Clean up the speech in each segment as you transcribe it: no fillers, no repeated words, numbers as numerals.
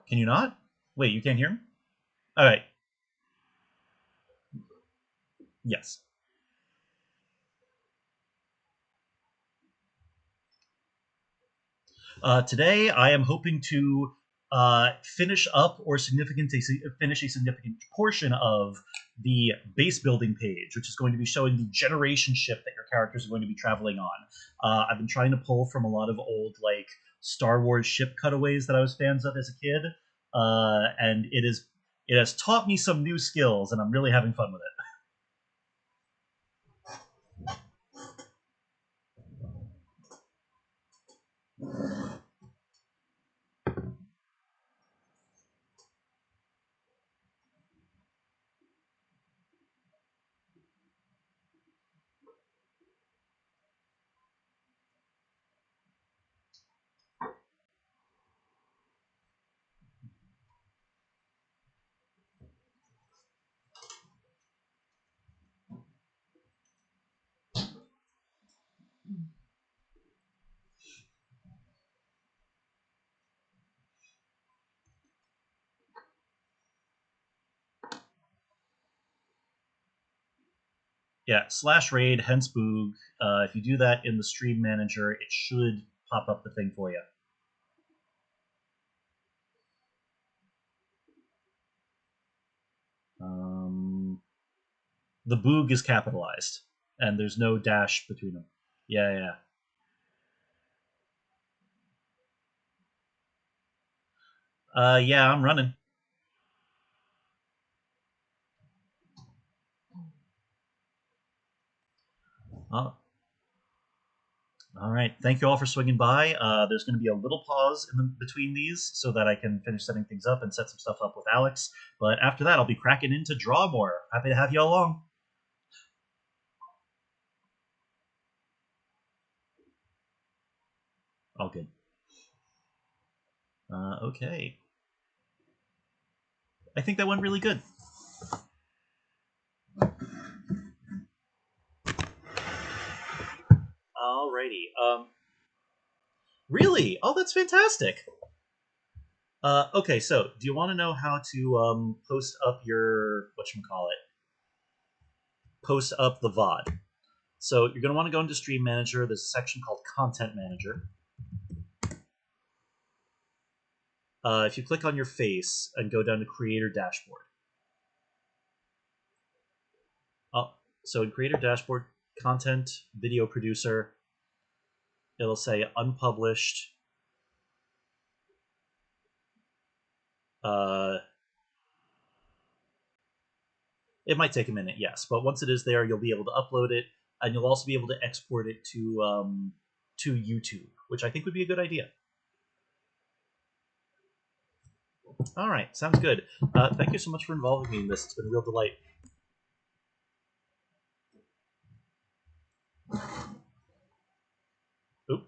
Can you not? Wait, you can't hear me? All right. Yes. Today, I am hoping to finish up or finish a significant portion of the base building page, which is going to be showing the generation ship that your characters are going to be traveling on. I've been trying to pull from a lot of old like Star Wars ship cutaways that I was fans of as a kid, and it has taught me some new skills, and I'm really having fun with it. Yeah, slash raid, hence boog. If you do that in the stream manager, it should pop up the thing for you. The boog is capitalized, and there's no dash between them. Yeah. Yeah, I'm running. Oh, all right. Thank you all for swinging by. There's going to be a little pause between these so that I can finish setting things up and set some stuff up with Alex. But after that, I'll be cracking into draw more. Happy to have you all along. All good. Okay. I think that went really good. Alrighty. Really? Oh, that's fantastic. Okay, so do you want to know how to post up your whatchamacallit? Post up the VOD. So you're going to want to go into Stream Manager. There's a section called Content Manager. If you click on your face and go down to Creator Dashboard. So in Creator Dashboard, Content, Video Producer, it'll say Unpublished. It might take a minute, yes, but once it is there, you'll be able to upload it, and you'll also be able to export it to YouTube, which I think would be a good idea. All right, sounds good. Thank you so much for involving me in this. It's been a real delight. Oop.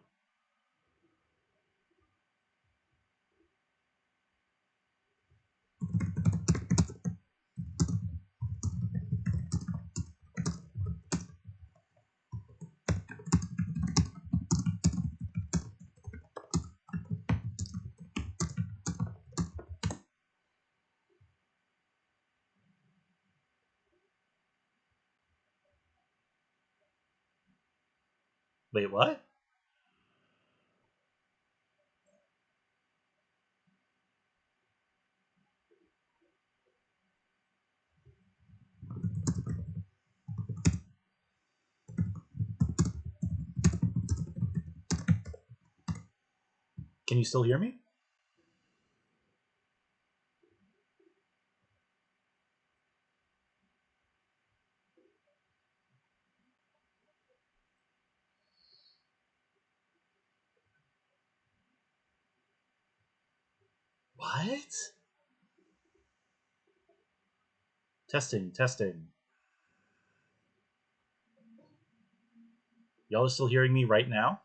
Wait, what? Can you still hear me? What? Testing, testing. Y'all are still hearing me right now?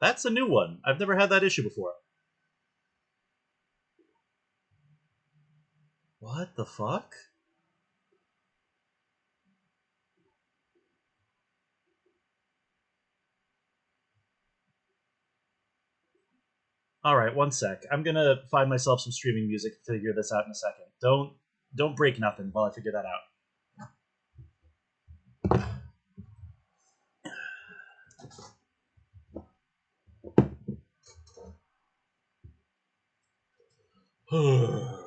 That's a new one. I've never had that issue before. What the fuck? All right, one sec. I'm gonna find myself some streaming music and figure this out in a second. Don't break nothing while I figure that out. um,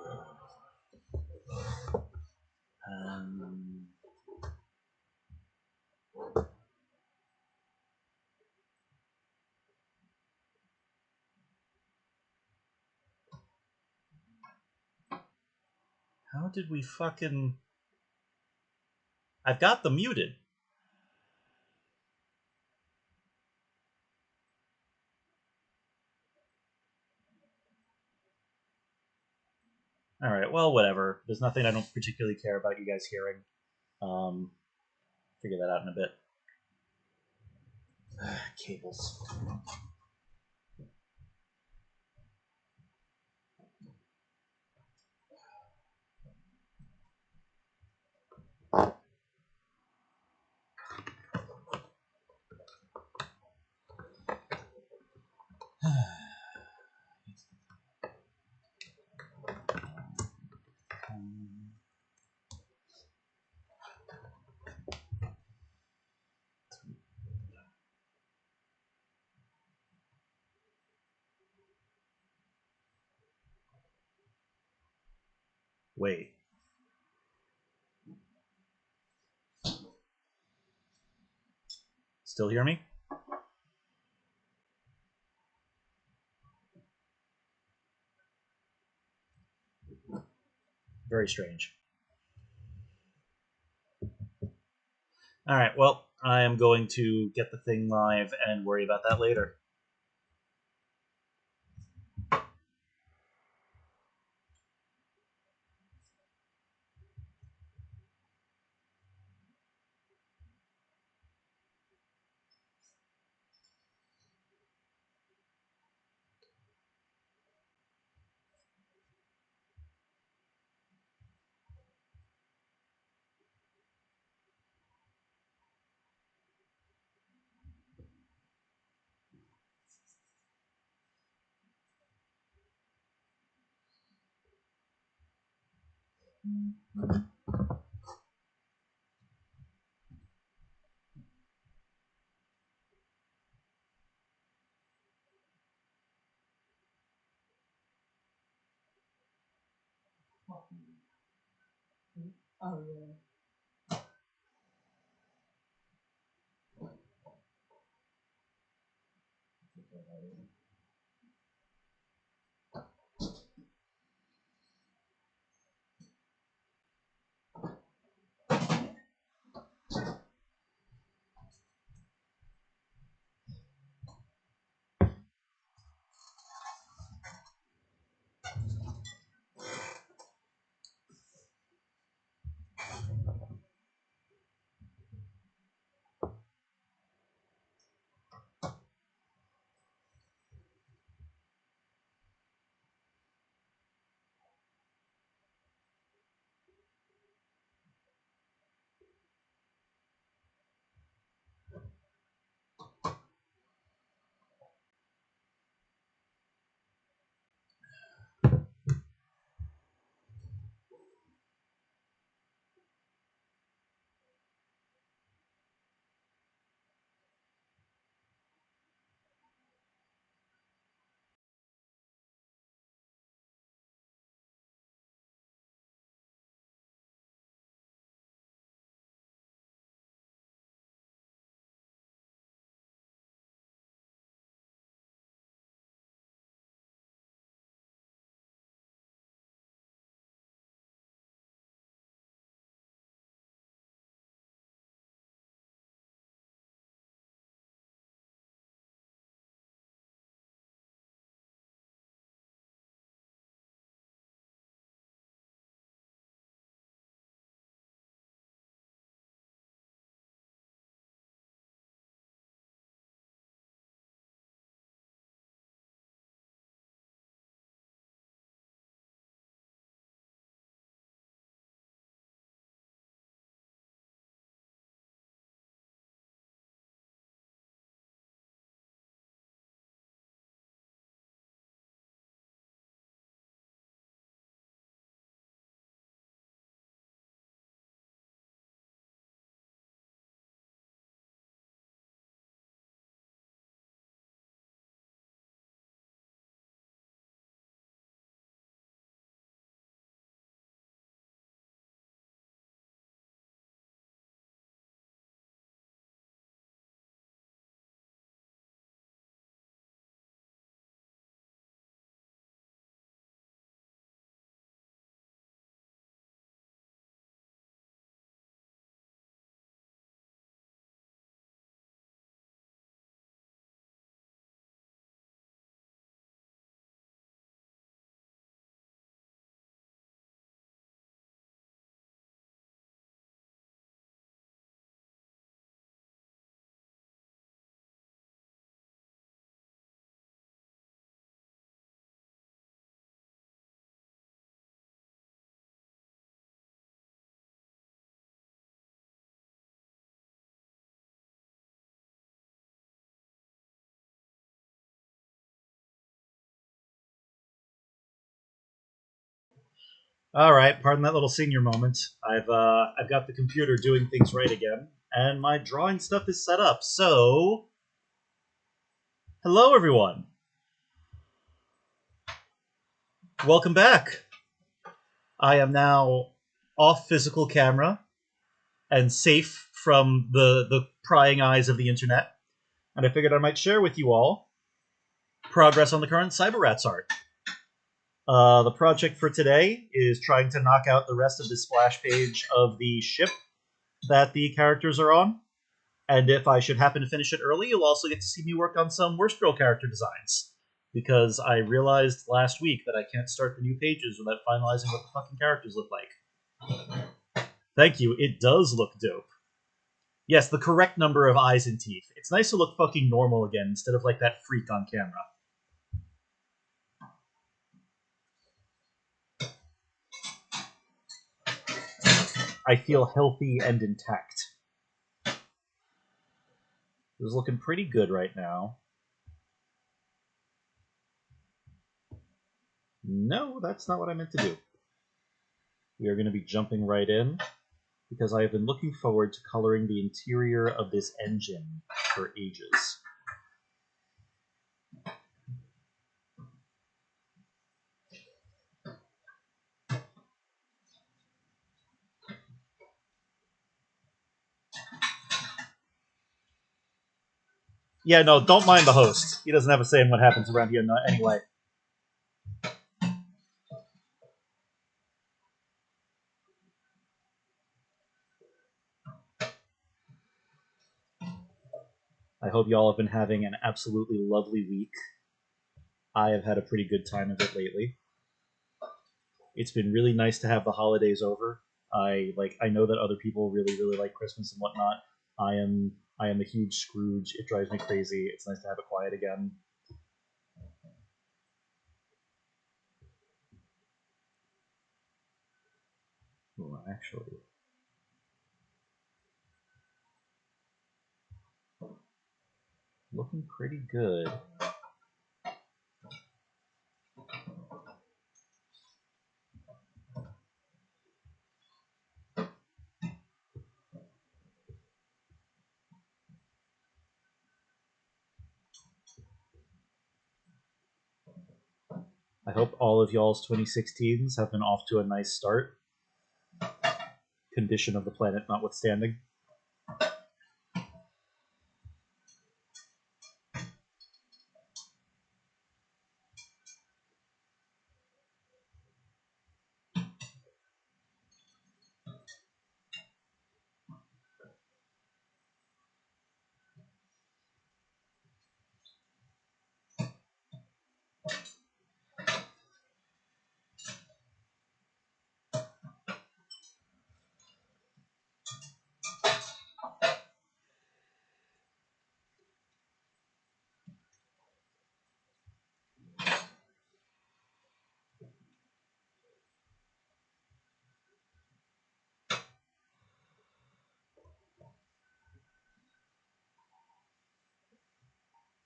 how did we fucking? I've got them muted. All right. Well, whatever. There's nothing I don't particularly care about you guys hearing. Um, Figure that out in a bit. Cables. Wait. Still hear me? Very strange. All right. Well, I am going to get the thing live and worry about that later. Oh, yeah. All right, pardon that little senior moment. I've got the computer doing things right again, and my drawing stuff is set up. So, hello everyone. Welcome back. I am now off physical camera and safe from the prying eyes of the internet, and I figured I might share with you all progress on the current Cyber Rats art. The project for today is trying to knock out the rest of the splash page of the ship that the characters are on. And if I should happen to finish it early, you'll also get to see me work on some Worst Girl character designs. Because I realized last week that I can't start the new pages without finalizing what the fucking characters look like. Thank you, it does look dope. Yes, the correct number of eyes and teeth. It's nice to look fucking normal again instead of like that freak on camera. I feel healthy and intact. It is looking pretty good right now. No, that's not what I meant to do. We are going to be jumping right in because I have been looking forward to coloring the interior of this engine for ages. Yeah, no, don't mind the host. He doesn't have a say in what happens around here anyway. I hope y'all have been having an absolutely lovely week. I have had a pretty good time of it lately. It's been really nice to have the holidays over. I know that other people really like Christmas and whatnot. I am a huge Scrooge. It drives me crazy. It's nice to have it quiet again. Ooh, actually, looking pretty good. I hope all of y'all's 2016s have been off to a nice start. Condition of the planet notwithstanding.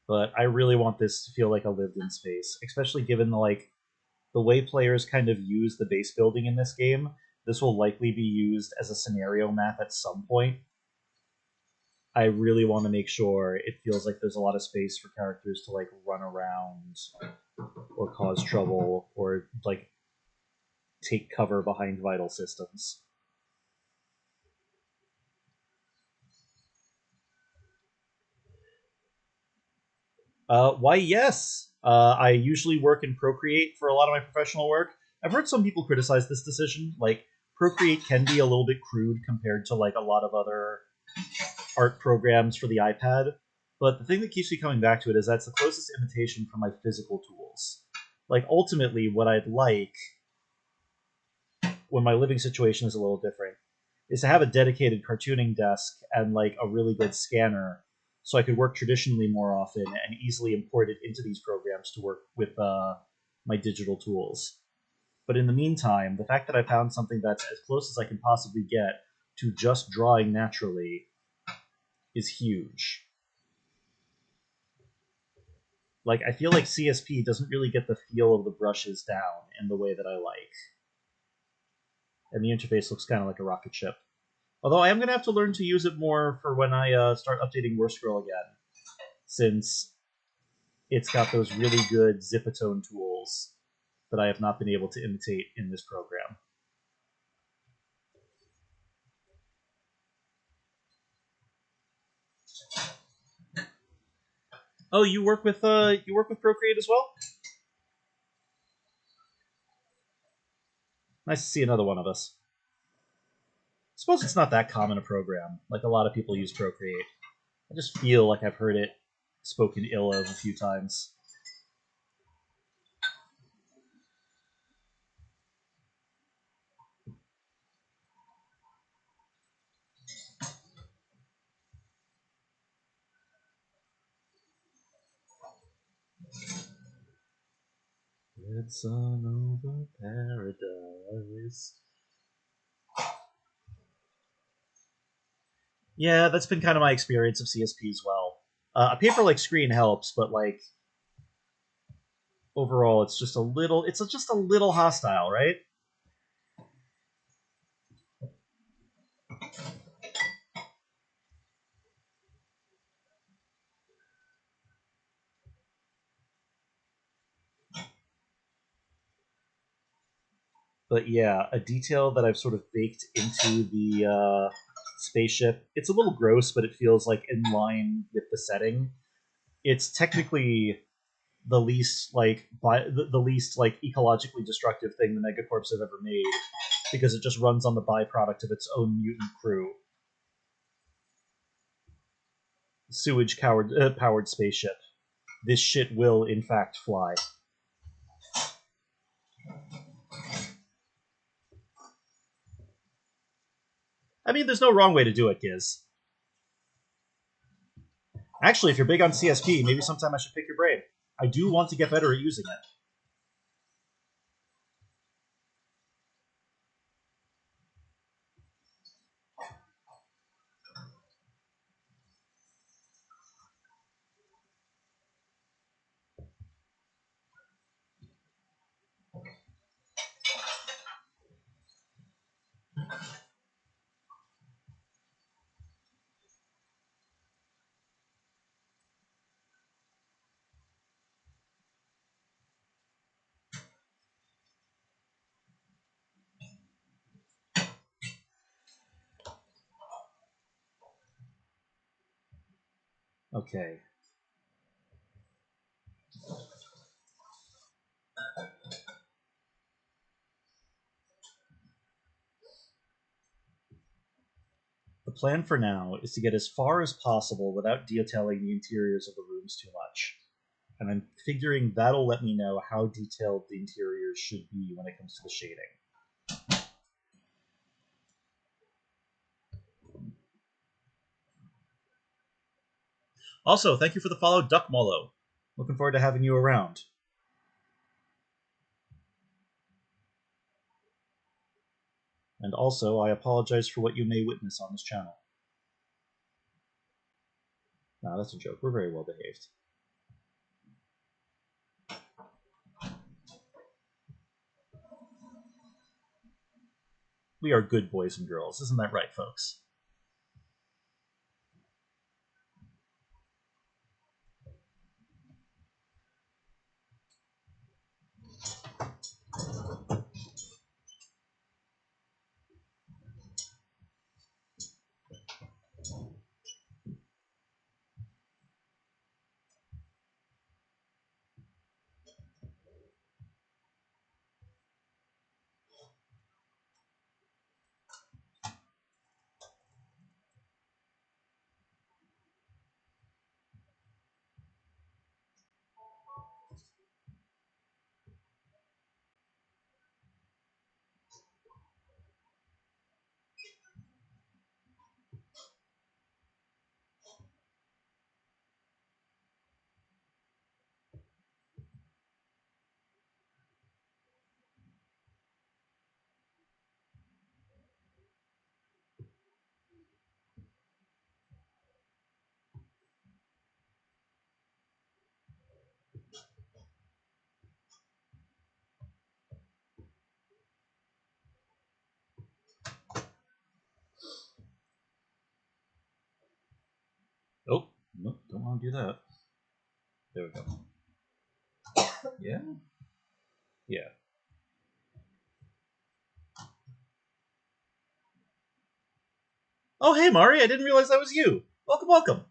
But I really want this to feel like a lived-in space, especially given the way players kind of use the base building in this game. This will likely be used as a scenario map at some point. I really want to make sure it feels like there's a lot of space for characters to like run around or cause trouble or like take cover behind vital systems. Why, yes. I usually work in Procreate for a lot of my professional work. I've heard some people criticize this decision. Like, Procreate can be a little bit crude compared to like a lot of other art programs for the iPad. But the thing that keeps me coming back to it is that's the closest imitation from my physical tools. Like, ultimately, what I'd like when my living situation is a little different is to have a dedicated cartooning desk and like a really good scanner so I could work traditionally more often and easily import it into these programs to work with my digital tools. But in the meantime, the fact that I found something that's as close as I can possibly get to just drawing naturally is huge. Like, I feel like CSP doesn't really get the feel of the brushes down in the way that I like. and the interface looks kind of like a rocket ship. Although I am going to have to learn to use it more for when I start updating Worst Girl again, since it's got those really good Zipatone tools that I have not been able to imitate in this program. Oh, you work with Procreate as well? Nice to see another one of us. I suppose it's not that common a program. Like, a lot of people use Procreate. I just feel like I've heard it spoken ill of a few times. It's all over paradise. Yeah, that's been kind of my experience of CSP as well. A paper like Screen helps, but like overall, it's just a little hostile, right? But yeah, a detail that I've sort of baked into the spaceship. It's a little gross, but it feels like in line with the setting. It's technically the least the least like ecologically destructive thing the Megacorps have ever made, because it just runs on the byproduct of its own mutant crew. Sewage powered spaceship. This shit will in fact fly. I mean, there's no wrong way to do it, Giz. Actually, if you're big on CSP, maybe sometime I should pick your brain. I do want to get better at using it. Okay. The plan for now is to get as far as possible without detailing the interiors of the rooms too much. And I'm figuring that'll let me know how detailed the interiors should be when it comes to the shading. Also, thank you for the follow, Duck Molo. Looking forward to having you around. And also, I apologize for what you may witness on this channel. Nah, that's a joke. We're very well behaved. We are good boys and girls. Isn't that right, folks? want to do that. There we go. Yeah? Yeah. Oh, hey, Mari, I didn't realize that was you. Welcome, welcome.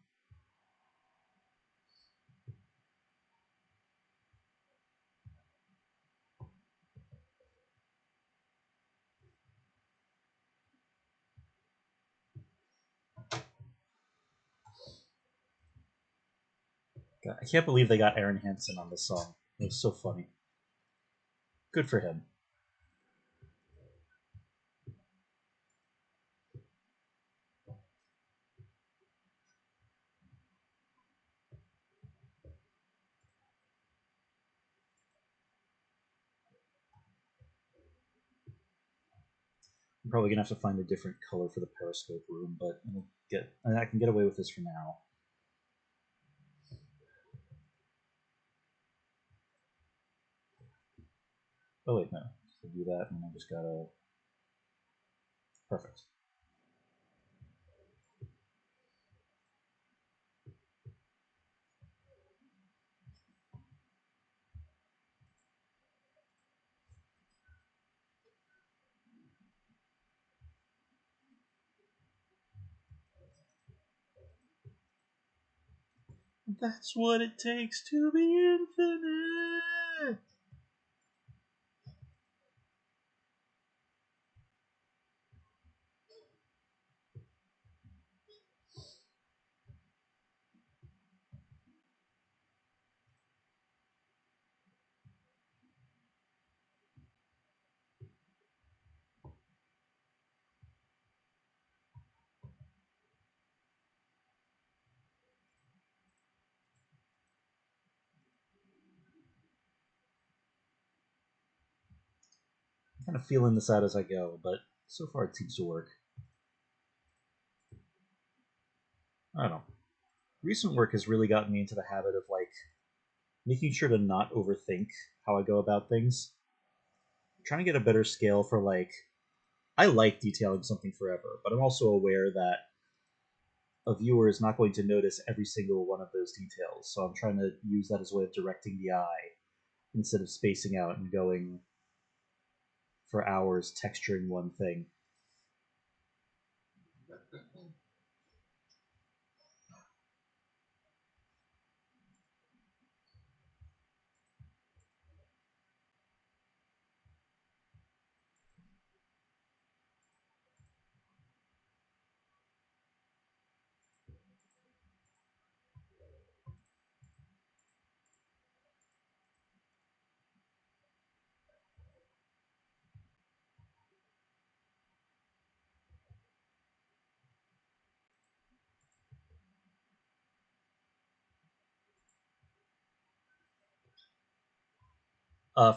God, I can't believe they got Aaron Hansen on this song. It was so funny. Good for him. I'm probably gonna have to find a different color for the periscope room, but I can get away with this for now. Oh wait, no. To do that, and I just gotta. Perfect. That's what it takes to be infinite. I'm kind of feeling this out as I go, but so far it seems to work. I don't know. Recent work has really gotten me into the habit of like making sure to not overthink how I go about things. I'm trying to get a better scale for like I like detailing something forever, but I'm also aware that a viewer is not going to notice every single one of those details. So I'm trying to use that as a way of directing the eye instead of spacing out and going for hours texturing one thing.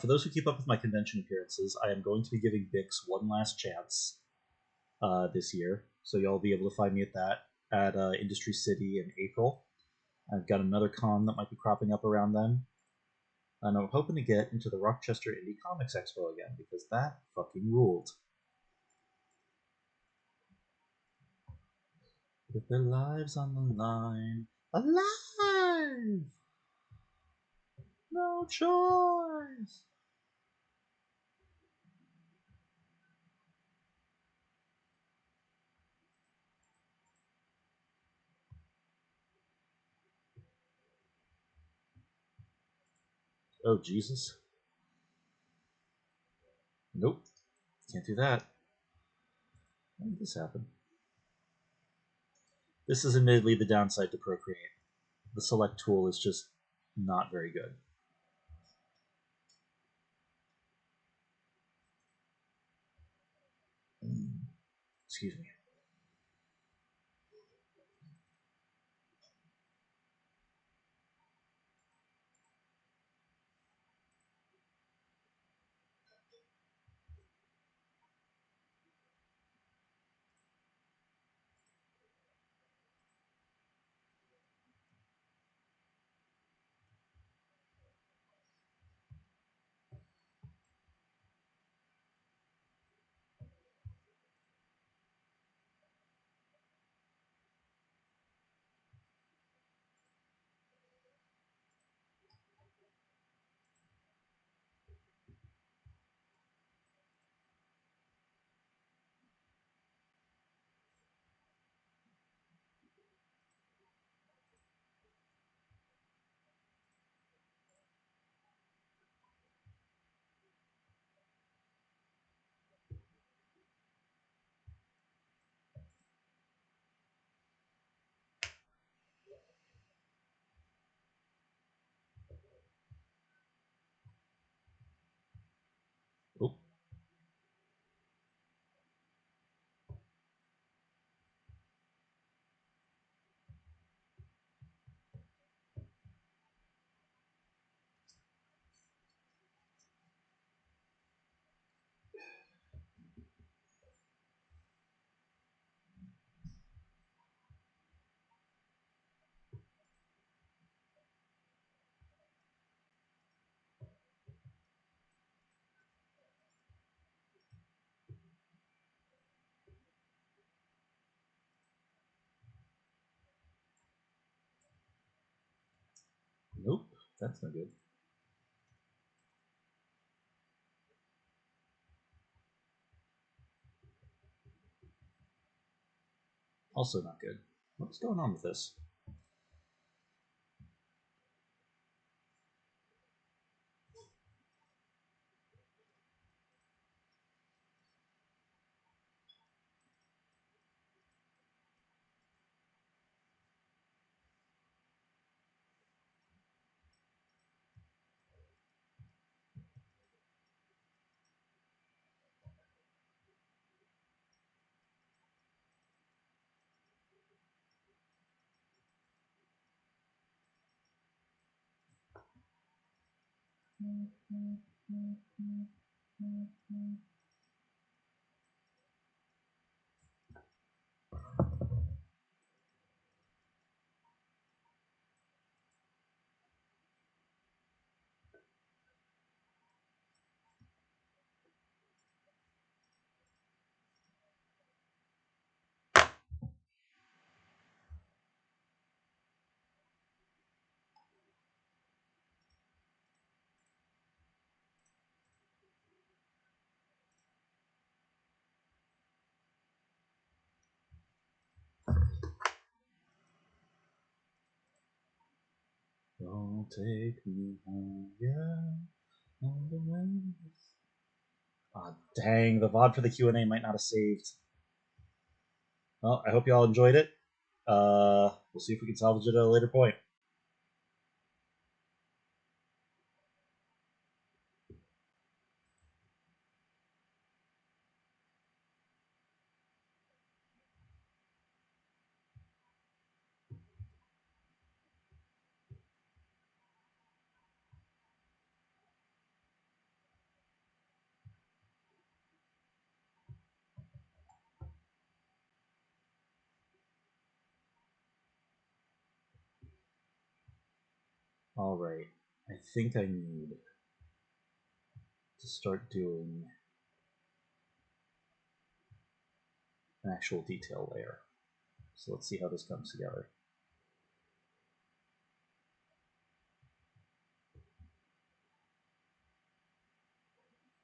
For those who keep up with my convention appearances, I am going to be giving Bix one last chance this year. So y'all will be able to find me at that at Industry City in April. I've got another con that might be cropping up around then. And I'm hoping to get into the Rochester Indie Comics Expo again because that fucking ruled. With their lives on the line. Alive! No choice! Oh, Jesus. Nope. Can't do that. When did this happen? This is admittedly the downside to Procreate. The select tool is just not very good. Excuse me. Nope, that's no good. Also not good. What's going on with this? Don't take me home, yeah. On the way. Ah, dang, the VOD for the Q&A might not have saved. Well, I hope you all enjoyed it. We'll see if we can salvage it at a later point. Alright, I think I need to start doing an actual detail layer. So let's see how this comes together.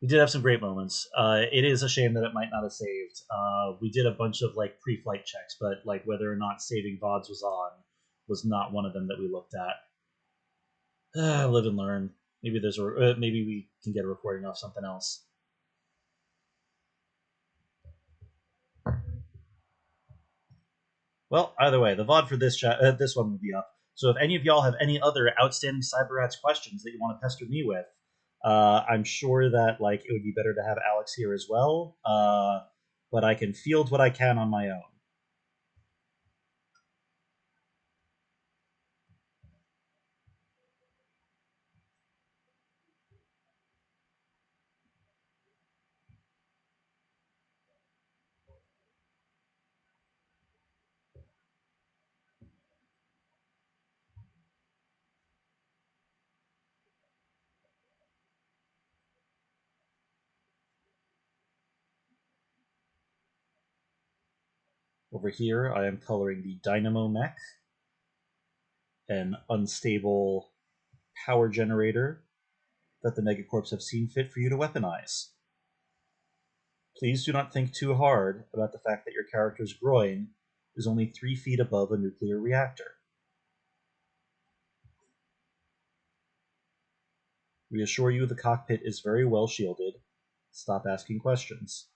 We did have some great moments. It is a shame that it might not have saved. We did a bunch of like pre-flight checks, but like whether or not saving VODs was on was not one of them that we looked at. Live and learn. Maybe there's a maybe we can get a recording off something else. Well, either way, the VOD for this one will be up. So if any of y'all have any other outstanding Cyberrats questions that you want to pester me with, I'm sure that like it would be better to have Alex here as well. But I can field what I can on my own. Over here, I am coloring the Dynamo Mech, an unstable power generator that the Megacorps have seen fit for you to weaponize. Please do not think too hard about the fact that your character's groin is only 3 feet above a nuclear reactor. We assure you the cockpit is very well shielded. Stop asking questions.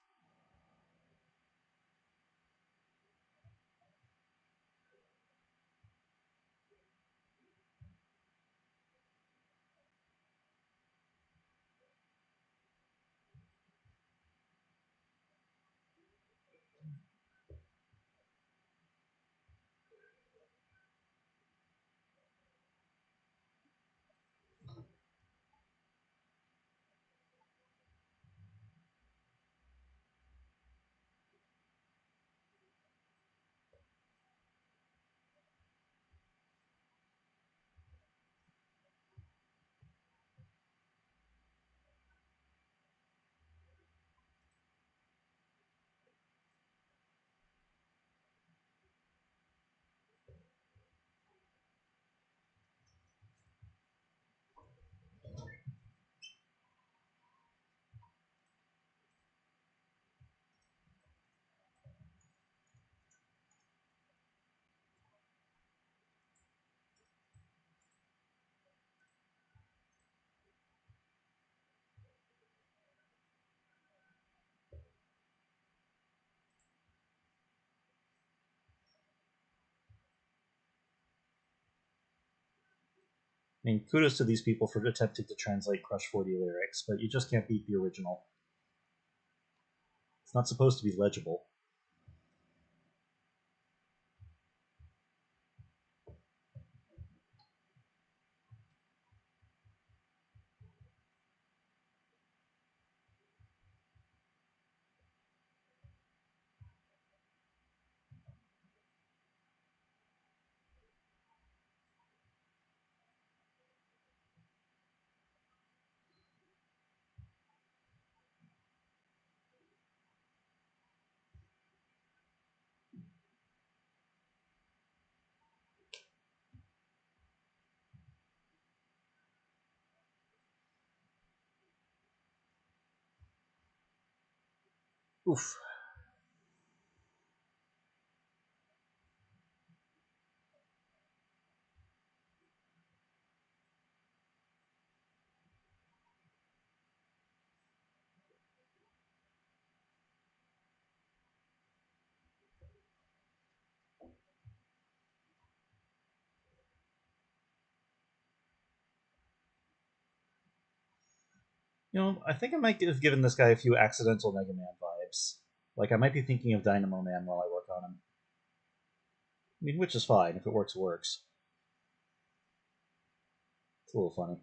mean, kudos to these people for attempting to translate Crush 40 lyrics, but you just can't beat the original. It's not supposed to be legible. Oof. I think I might have given this guy a few accidental Mega Man vibes. Like, I might be thinking of Dynamo Man while I work on him. I mean, which is fine. If it works, it works. It's a little funny.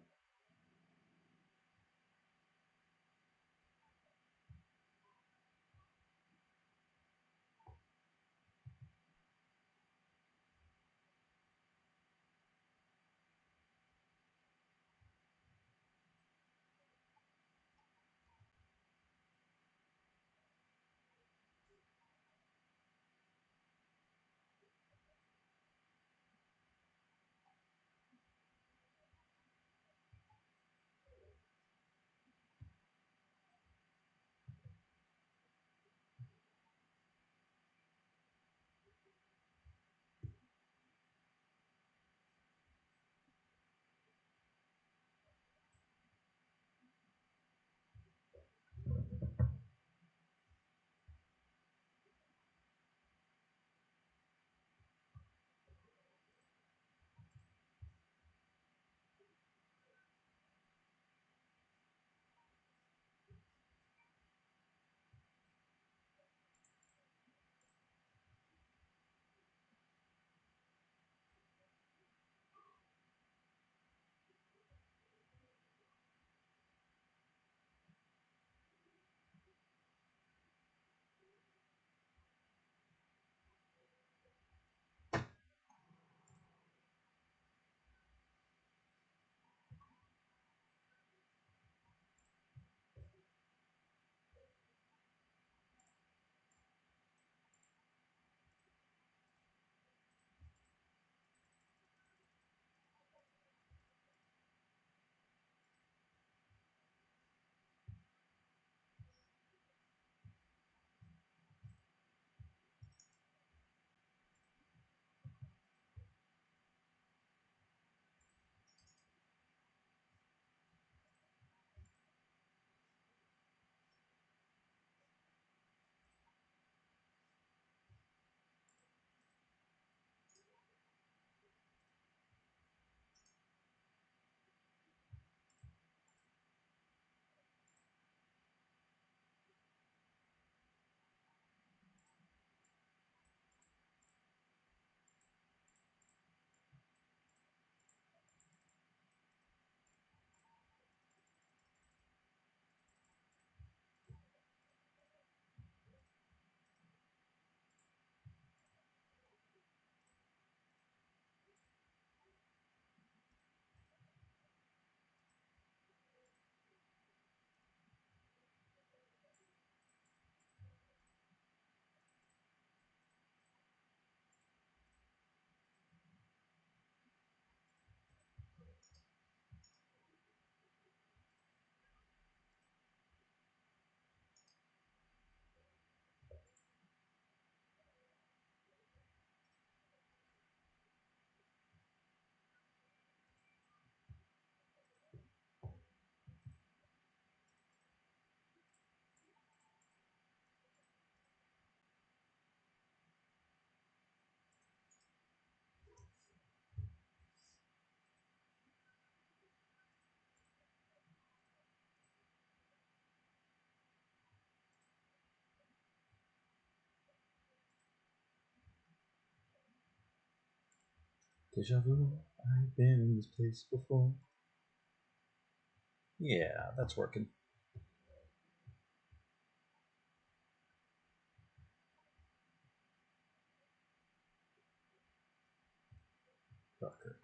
Deja vu. I've been in this place before. Yeah, that's working. Darker.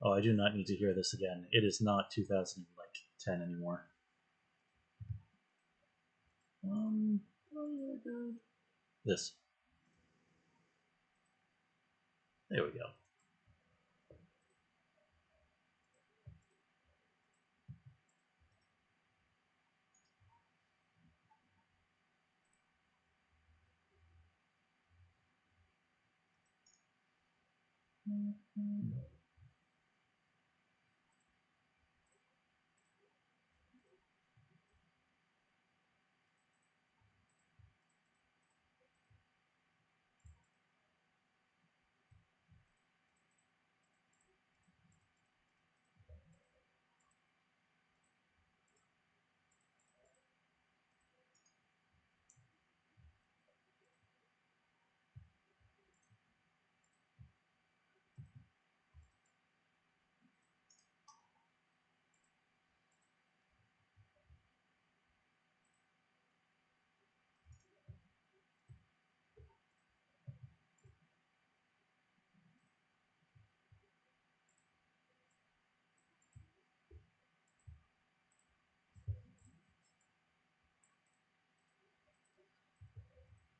Oh, I do not need to hear this again. It is not 2010 anymore. Um, this. There we go.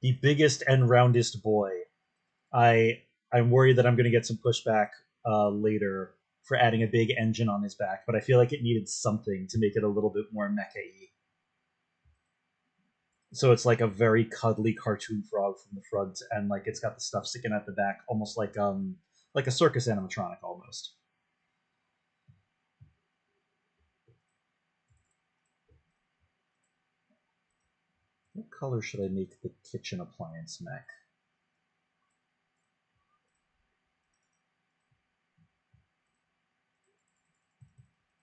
The biggest and roundest boy. I'm worried that I'm going to get some pushback later for adding a big engine on his back, but I feel like it needed something to make it a little bit more mecha-y. So it's like a very cuddly cartoon frog from the front, and like it's got the stuff sticking out the back, almost like a circus animatronic almost. What color should I make the kitchen appliance mech?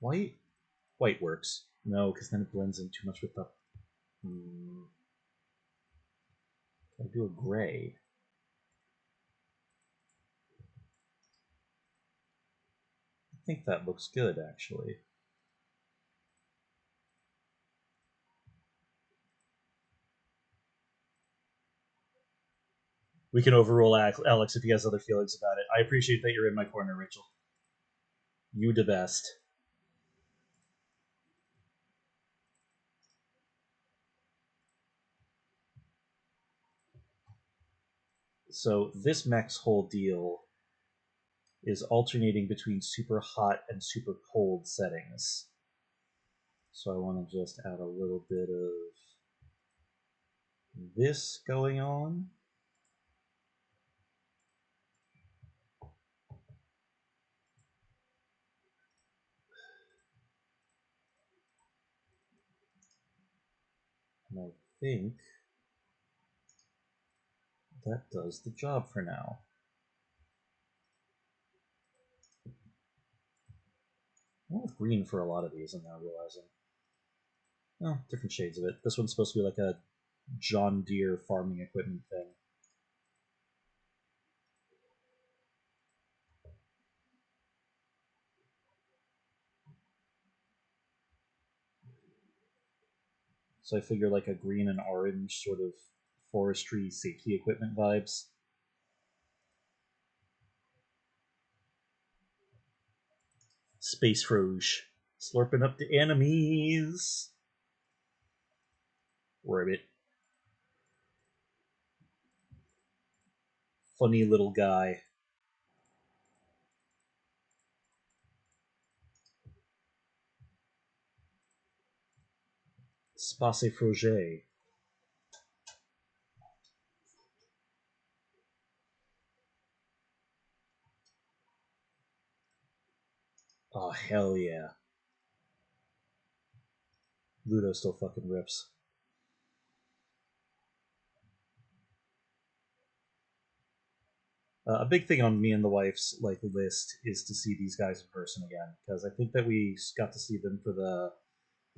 White? White works. No, because then it blends in too much with the... I do a gray. I think that looks good, actually. We can overrule Alex if he has other feelings about it. I appreciate that you're in my corner, Rachel. You the best. So this mech's whole deal is alternating between super hot and super cold settings. So I want to just add a little bit of this going on. And I think that does the job for now. I went with green for a lot of these, I'm now realizing. Oh, different shades of it. This one's supposed to be like a John Deere farming equipment thing. So I figure like a green and orange sort of forestry safety equipment vibes. Space Froge. Slurping up the enemies. Ribbit. Funny little guy. Space Froge. Oh, hell yeah. Ludo still fucking rips. A big thing on me and the wife's like list is to see these guys in person again, because I think that we got to see them for the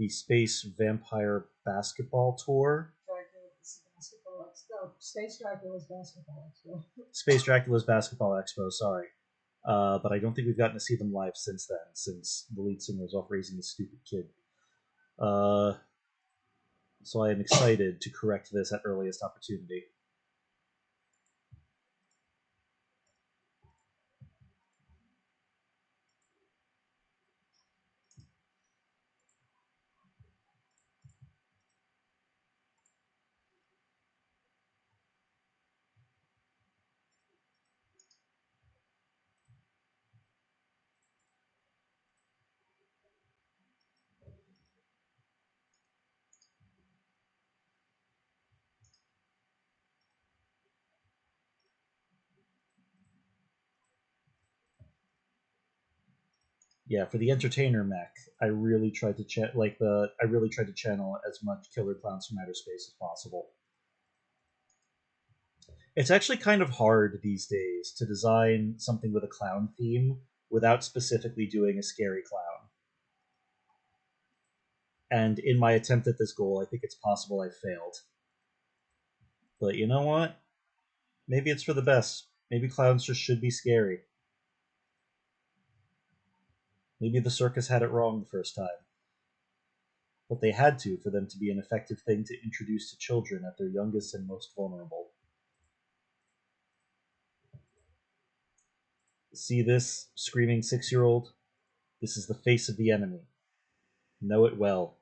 Space Vampire Basketball Tour. No, Space Dracula's Basketball Expo. Space Dracula's Basketball Expo, sorry. But I don't think we've gotten to see them live since then, since the lead singer was off raising a stupid kid. So I am excited to correct this at earliest opportunity. Yeah, for the entertainer mech, I really tried to channel as much Killer Clowns from Outer Space as possible. It's actually kind of hard these days to design something with a clown theme without specifically doing a scary clown. And in my attempt at this goal, I think it's possible I failed. But you know what? Maybe it's for the best. Maybe clowns just should be scary. Maybe the circus had it wrong the first time. But they had to for them to be an effective thing to introduce to children at their youngest and most vulnerable. See this, screaming 6-year-old? This is the face of the enemy. Know it well.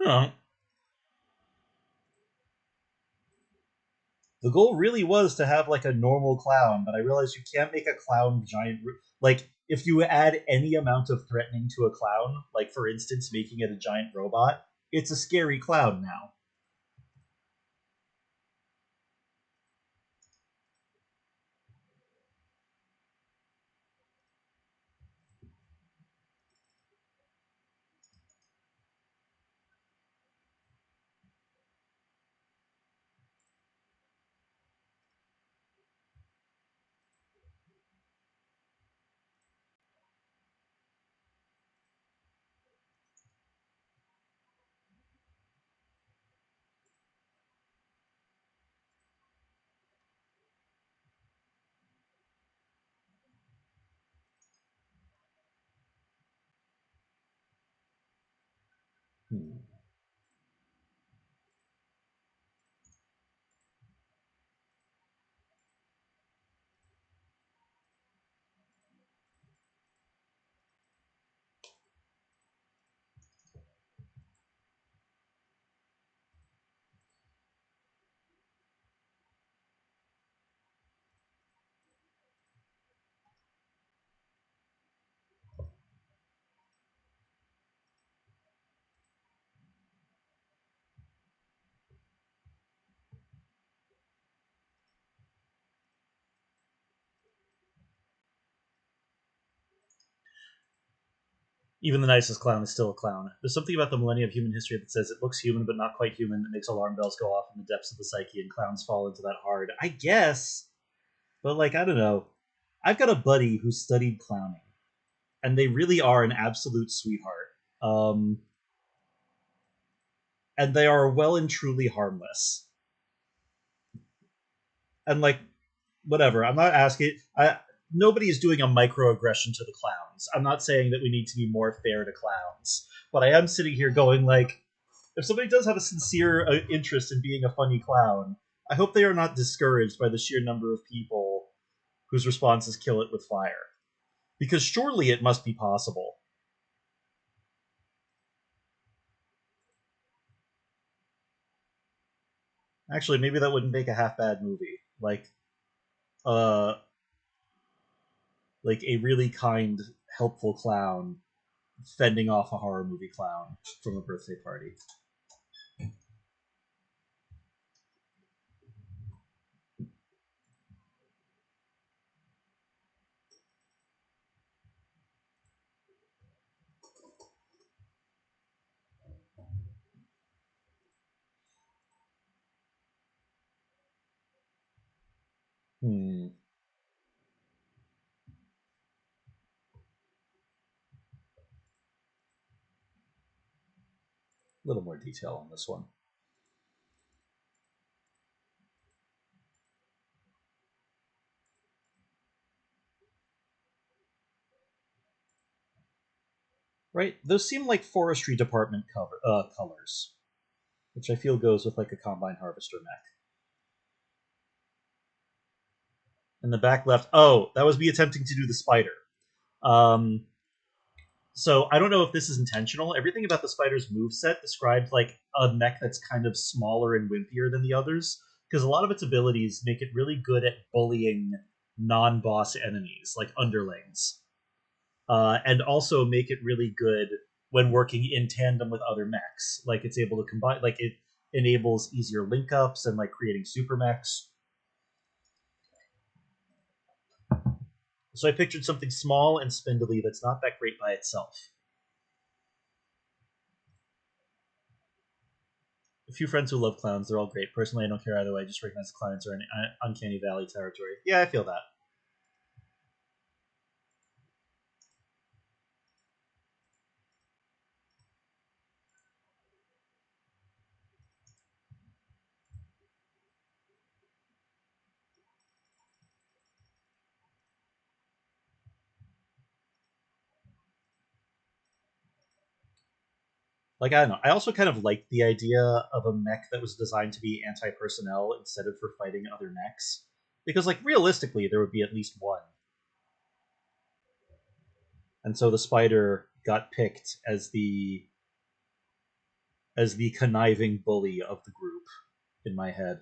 Huh. The goal really was to have like a normal clown, but I realized you can't make a clown giant. Like, if you add any amount of threatening to a clown, like for instance, making it a giant robot, it's a scary clown now. Hmm. Even the nicest clown is still a clown. There's something about the millennia of human history that says it looks human but not quite human that makes alarm bells go off in the depths of the psyche, and clowns fall into that hard. I guess, but like I don't know. I've got a buddy who studied clowning, and they really are an absolute sweetheart. Um, and they are well and truly harmless. And like, whatever. I'm not asking. Nobody is doing a microaggression to the clowns. I'm not saying that we need to be more fair to clowns, but I am sitting here going like, if somebody does have a sincere interest in being a funny clown, I hope they are not discouraged by the sheer number of people whose response is kill it with fire. Because surely it must be possible. Actually, maybe that wouldn't make a half bad movie. Uh, like a really kind, helpful clown fending off a horror movie clown from a birthday party. Hmm. A little more detail on this one. Right? Those seem like forestry department colors, which I feel goes with like a combine harvester mech. In the back left, oh, that was me attempting to do the spider. Um, so I don't know if this is intentional. Everything about the spider's move set describes like a mech that's kind of smaller and wimpier than the others, because a lot of its abilities make it really good at bullying non-boss enemies like underlings, and also make it really good when working in tandem with other mechs. Like it's able to combine, like it enables easier link ups and like creating super mechs. So I pictured something small and spindly that's not that great by itself. A few friends who love clowns, they're all great. Personally, I don't care either way. I just recognize clowns are in uncanny valley territory. Yeah, I feel that. Like I don't know. I also kind of liked the idea of a mech that was designed to be anti-personnel instead of for fighting other mechs, because like realistically, there would be at least one. And so the spider got picked as the conniving bully of the group in my head.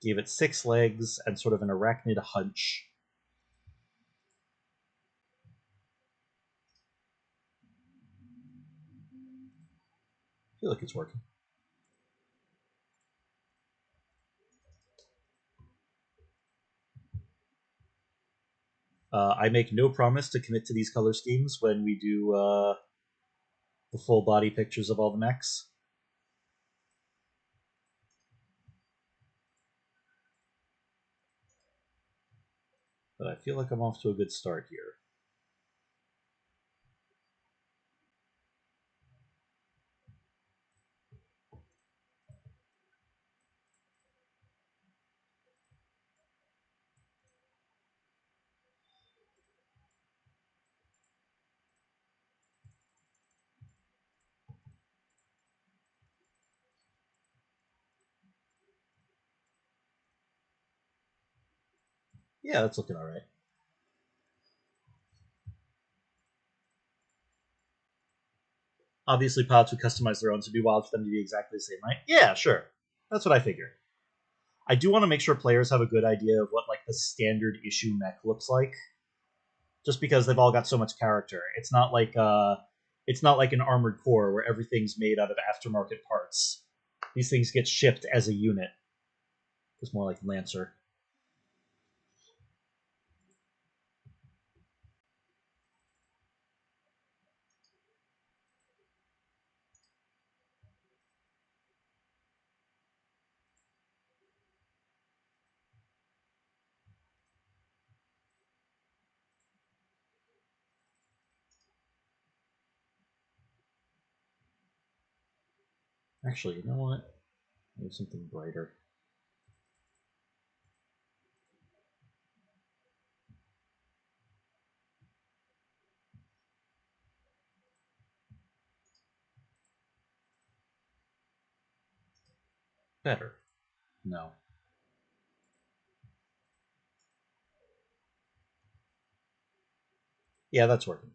Gave it 6 legs and sort of an arachnid hunch. I feel like it's working. I make no promise to commit to these color schemes when we do the full body pictures of all the mechs. But I feel like I'm off to a good start here. Yeah, that's looking all right. Obviously, pods would customize their own, so it'd be wild for them to be exactly the same, right? Yeah, sure. That's what I figured. I do want to make sure players have a good idea of what like the standard issue mech looks like, just because they've all got so much character. It's not like an Armored Core where everything's made out of aftermarket parts. These things get shipped as a unit. It's more like Lancer. Actually, you know what? Maybe something brighter. Better. No. Yeah, that's working.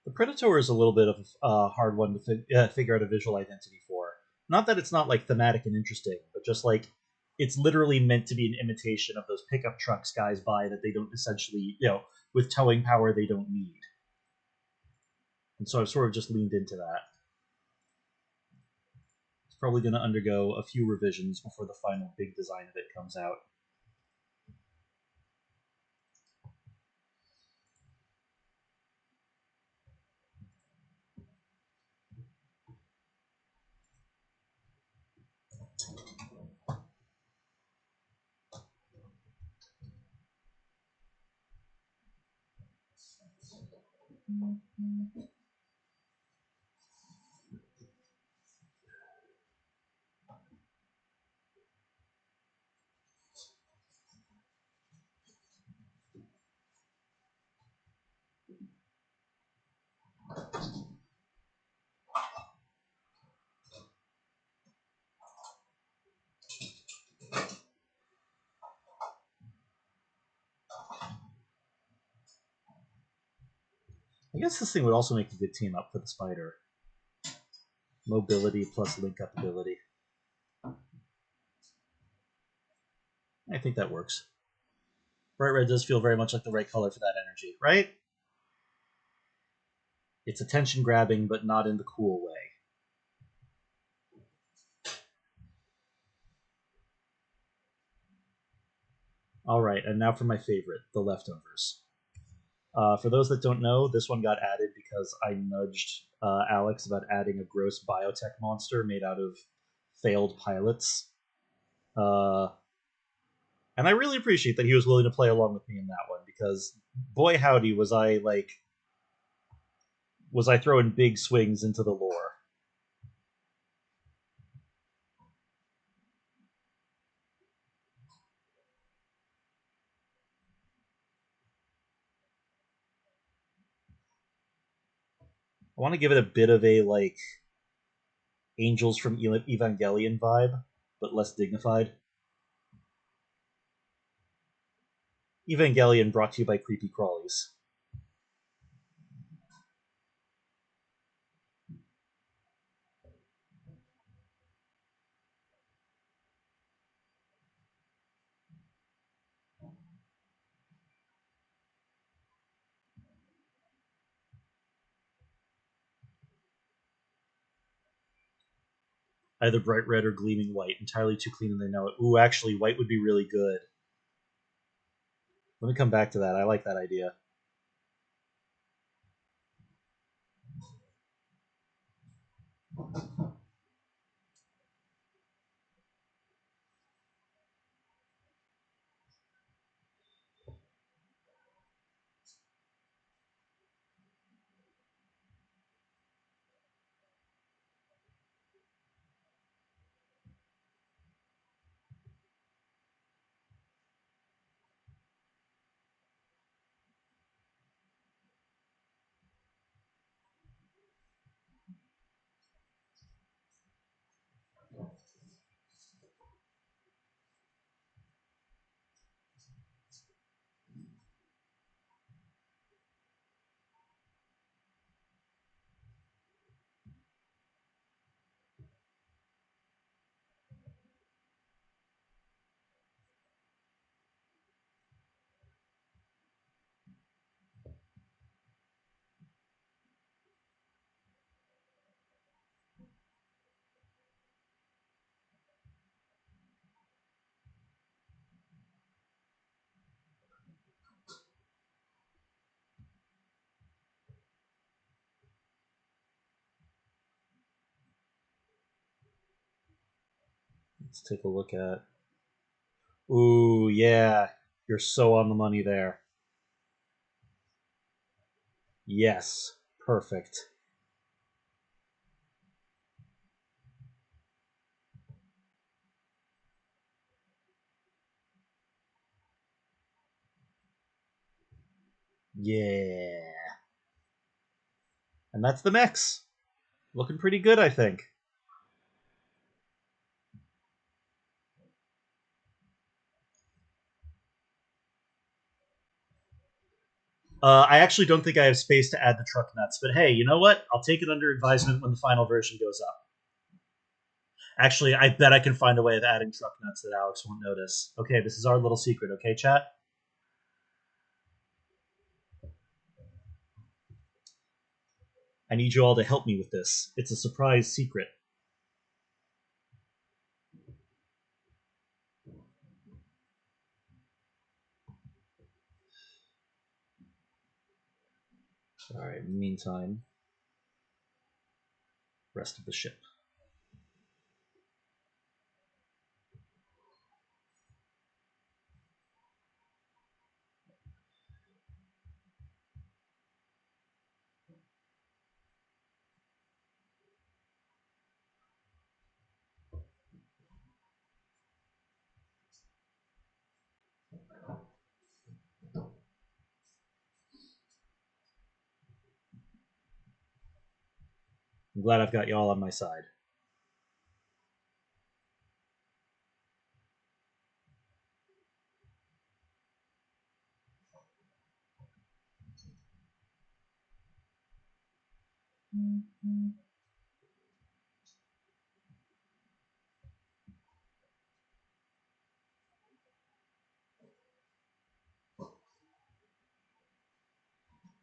The Predator is a little bit of a hard one to figure out a visual identity for. Not that it's not like thematic and interesting, but just like it's literally meant to be an imitation of those pickup trucks guys buy that they don't essentially, with towing power they don't need. And so I've sort of just leaned into that. It's probably going to undergo a few revisions before the final big design of it comes out. I guess this thing would also make a good team up for the Spider. Mobility plus link up ability. I think that works. Bright red does feel very much like the right color for that energy, right? It's attention grabbing, but not in the cool way. All right, and now for my favorite, the leftovers. For those that don't know, this one got added because I nudged Alex about adding a gross biotech monster made out of failed pilots. And I really appreciate that he was willing to play along with me in that one, because boy howdy was I throwing big swings into the lore. I want to give it a bit of a Angels from Evangelion vibe, but less dignified. Evangelion brought to you by Creepy Crawlies. Either bright red or gleaming white, entirely too clean and they know it. Ooh, actually, white would be really good. Let me come back to that. I like that idea. Let's take a look at. Ooh, yeah. You're so on the money there. Yes. Perfect. Yeah. And that's the mix. Looking pretty good, I think. I actually don't think I have space to add the truck nuts, but hey, you know what? I'll take it under advisement when the final version goes up. Actually, I bet I can find a way of adding truck nuts that Alex won't notice. Okay, this is our little secret, okay, chat? I need you all to help me with this. It's a surprise secret. Alright, meantime, rest of the ship. I'm glad I've got y'all on my side. Mm-hmm.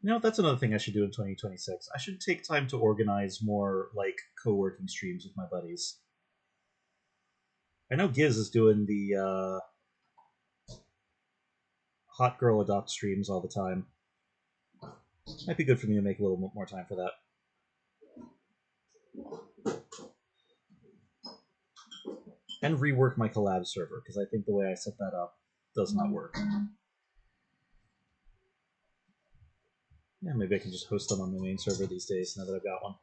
You know, that's another thing I should do in 2026. I should take time to organize more like co-working streams with my buddies. I know Giz is doing the hot girl adopt streams all the time. Might be good for me to make a little more time for that. And rework my collab server, because I think the way I set that up does not work. Yeah, maybe I can just host them on my main server these days now that I've got one.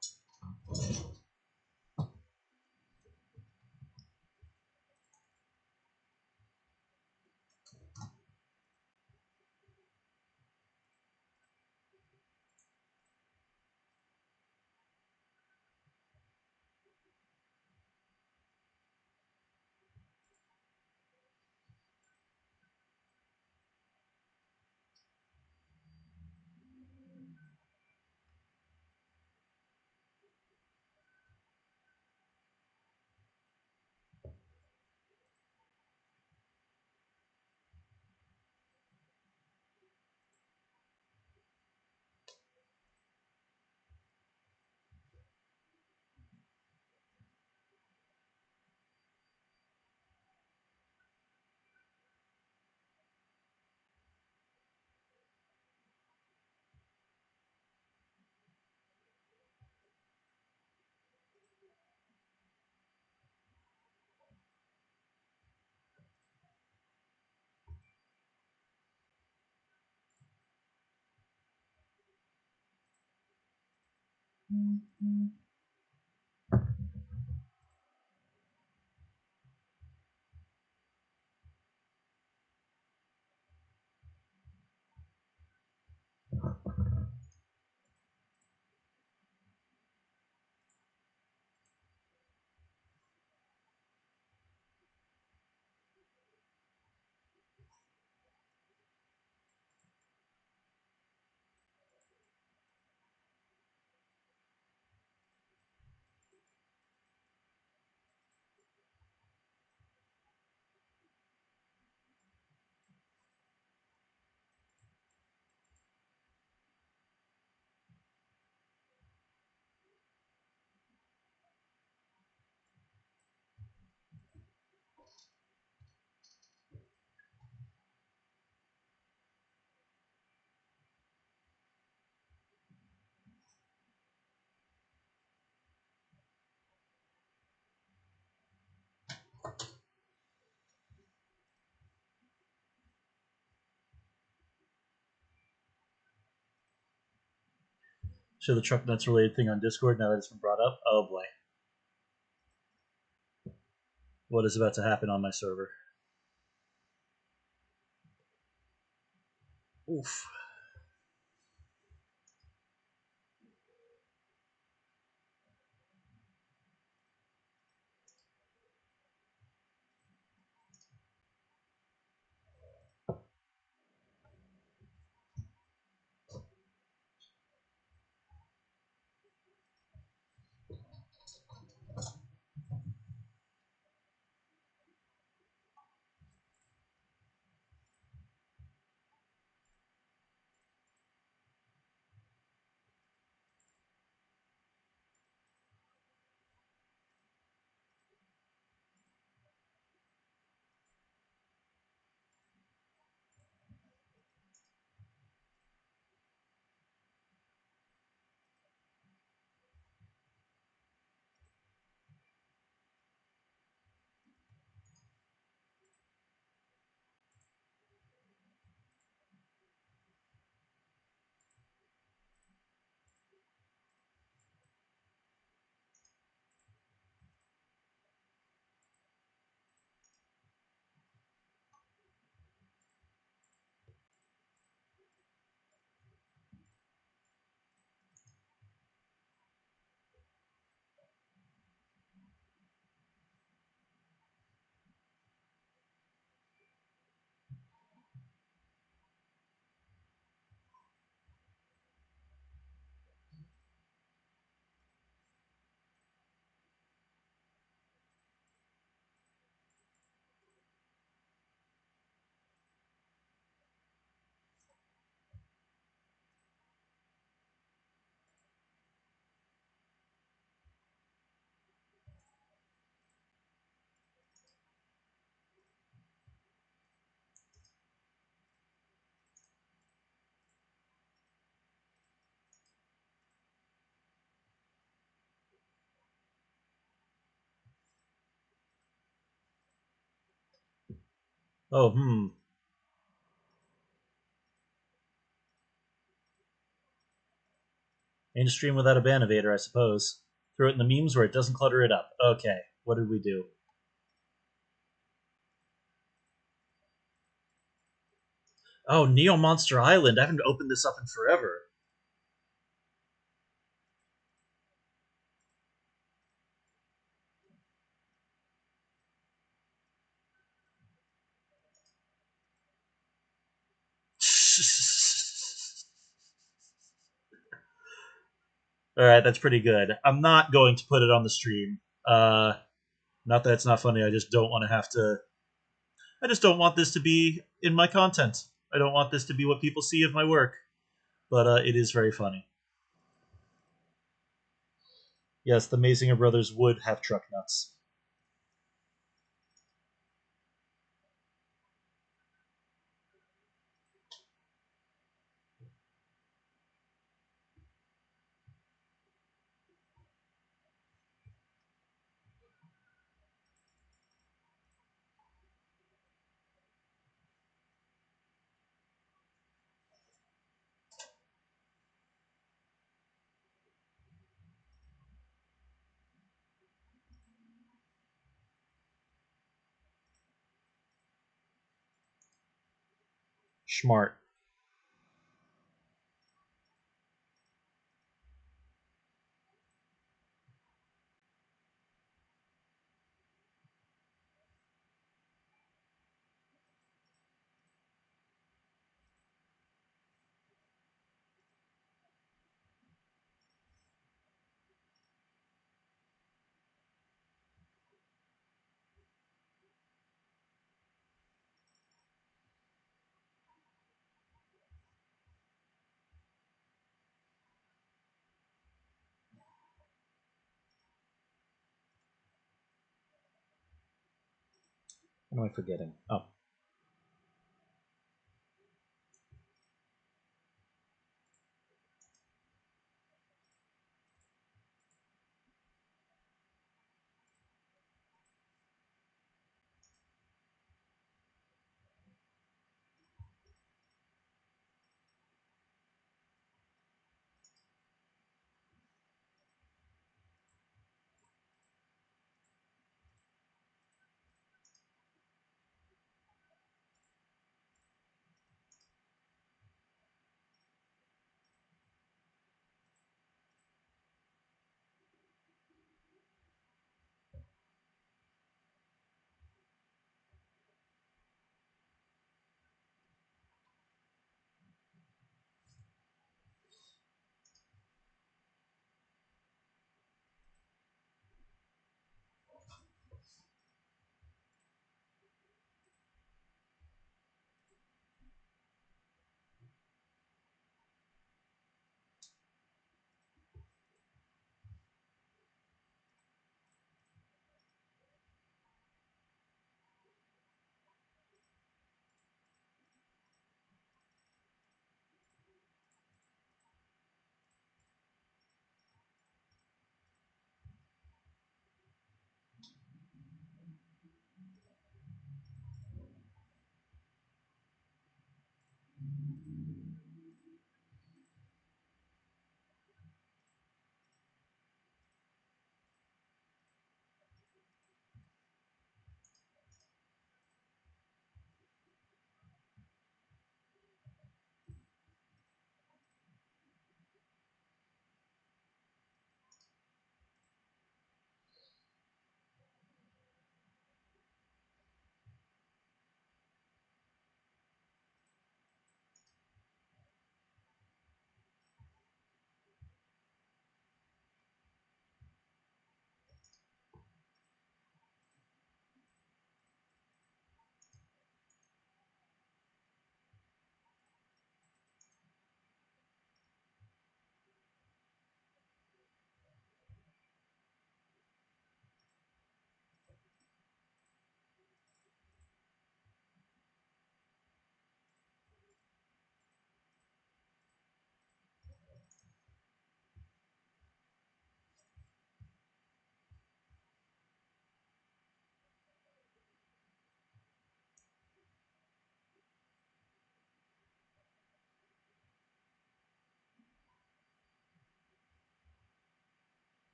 Show the truck nuts related thing on Discord now that it's been brought up. Oh boy. What is about to happen on my server? Oof. Oh, Ain't a stream without a Banivator, I suppose. Throw it in the memes where it doesn't clutter it up. Okay, what did we do? Oh, Neo Monster Island. I haven't opened this up in forever. All right, that's pretty good. I'm not going to put it on the stream. Not that it's not funny. I just don't want to have to. I just don't want this to be in my content. I don't want this to be what people see of my work. But it is very funny. Yes, the Mazinger brothers would have truck nuts. Smart. What am I forgetting? Oh.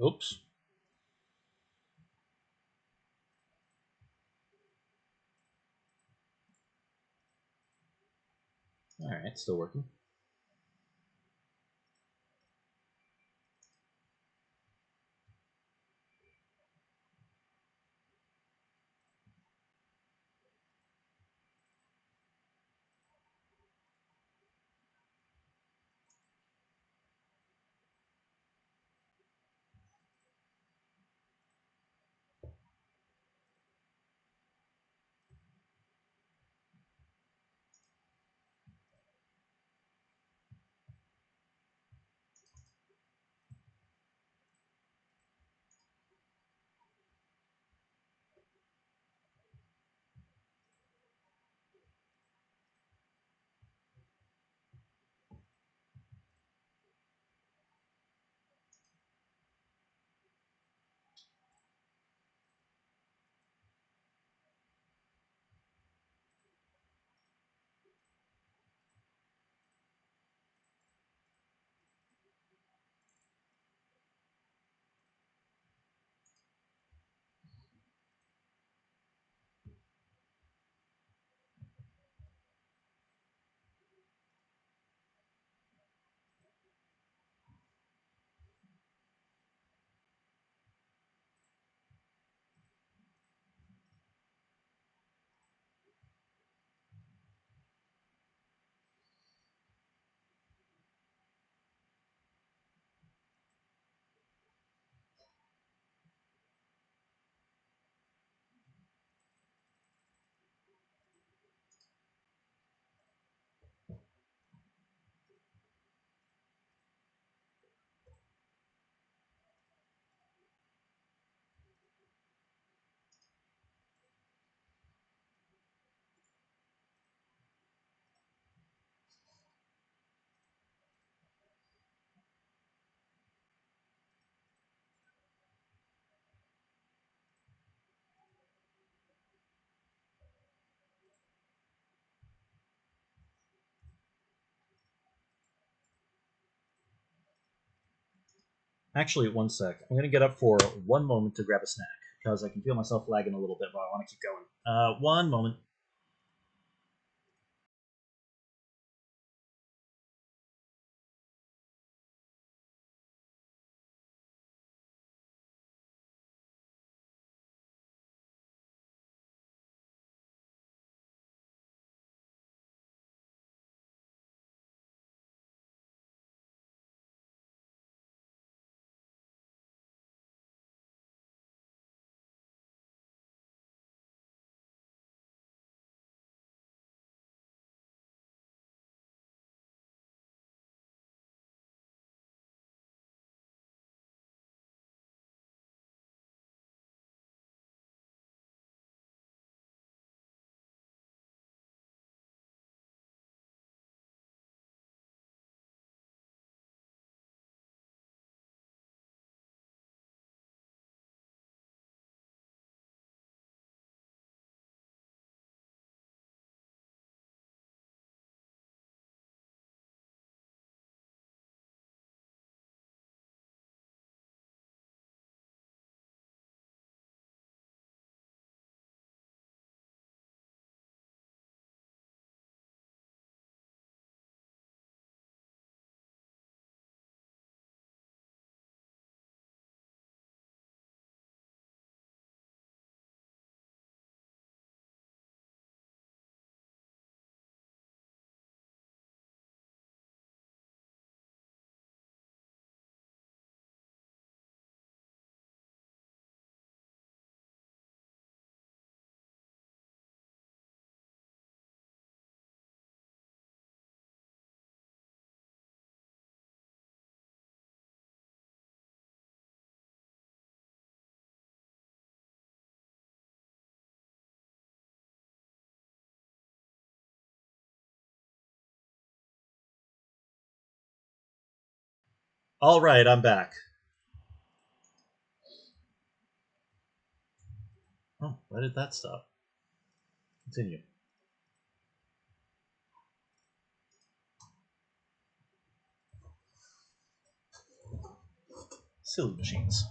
Oops. All right, still working. Actually, one sec. I'm going to get up for one moment to grab a snack because I can feel myself lagging a little bit, but I want to keep going. One moment. All right, I'm back. Oh, why did that stop? Continue. Silly machines.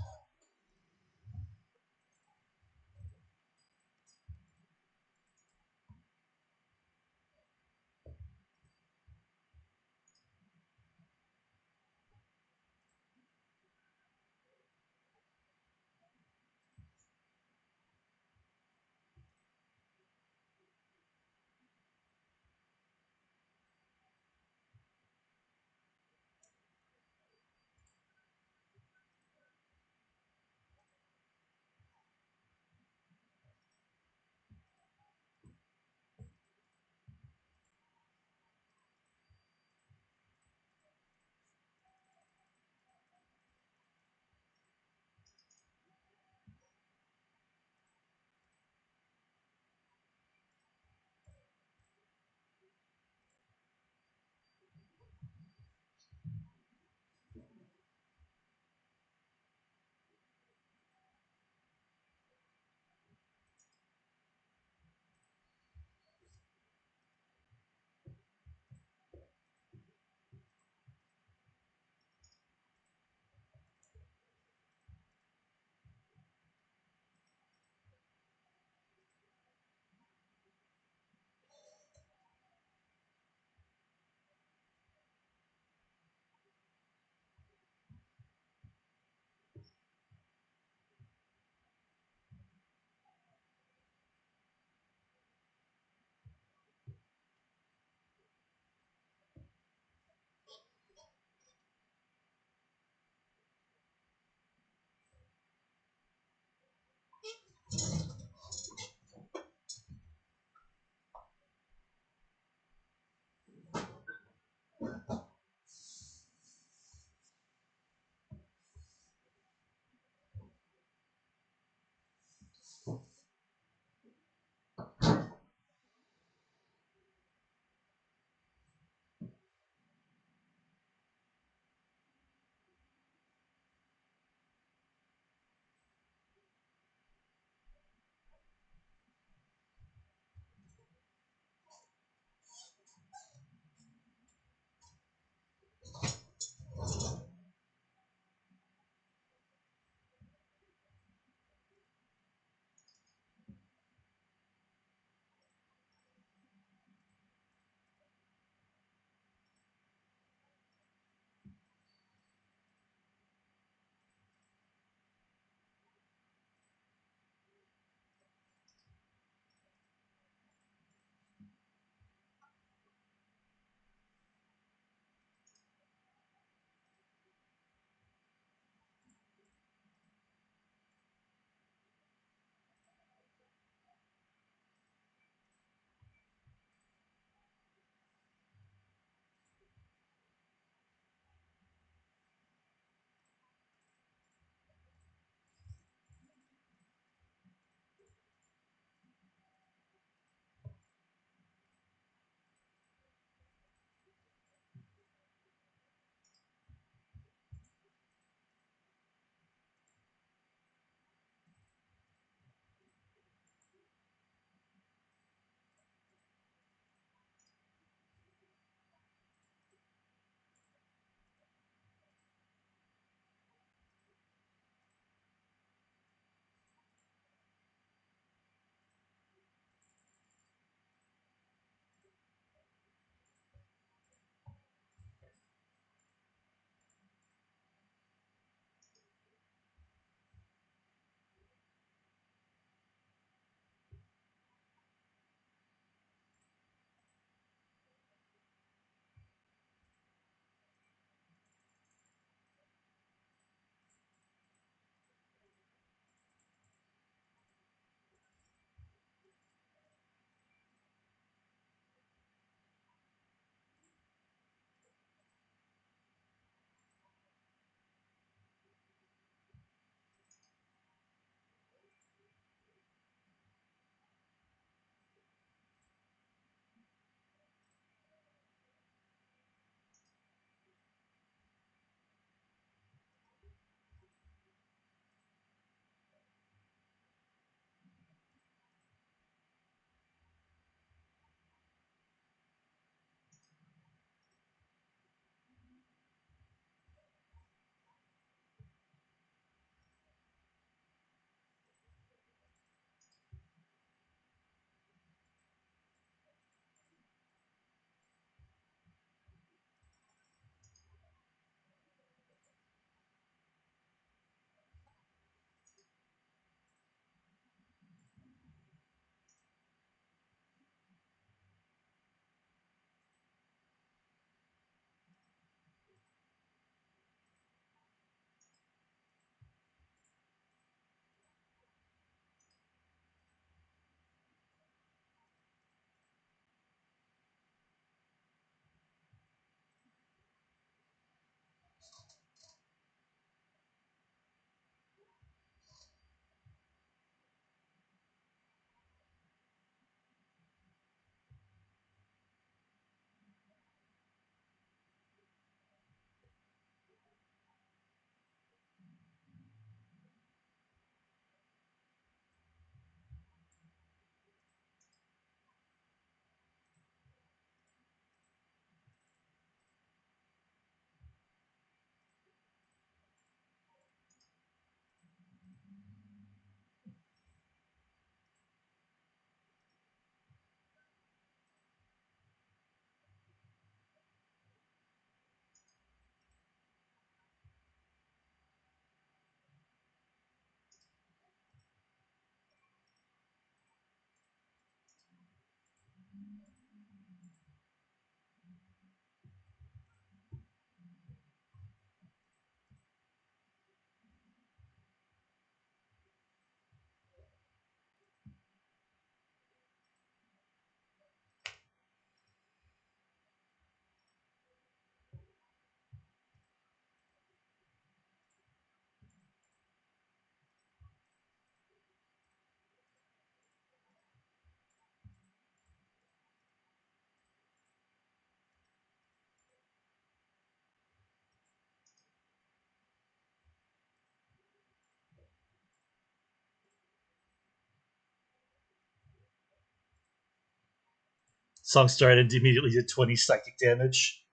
Song started and immediately did 20 psychic damage.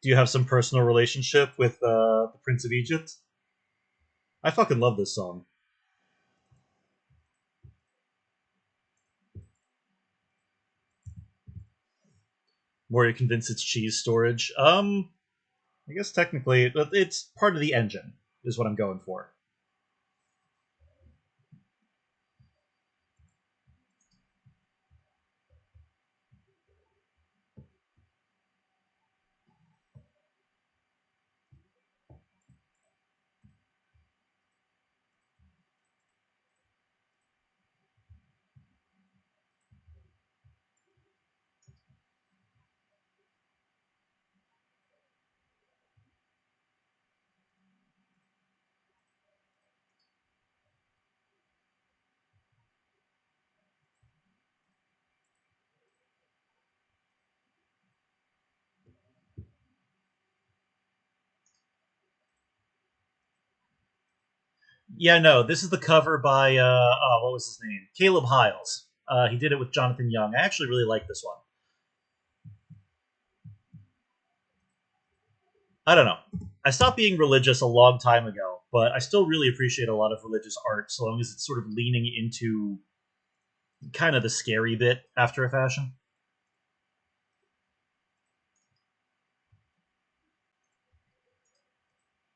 Do you have some personal relationship with the Prince of Egypt? I fucking love this song. More you're convinced it's cheese storage. I guess technically it's part of the engine, is what I'm going for. Yeah, no, this is the cover by what was his name? Caleb Hiles. He did it with Jonathan Young. I actually really like this one. I don't know. I stopped being religious a long time ago, but I still really appreciate a lot of religious art, so long as it's sort of leaning into kind of the scary bit after a fashion.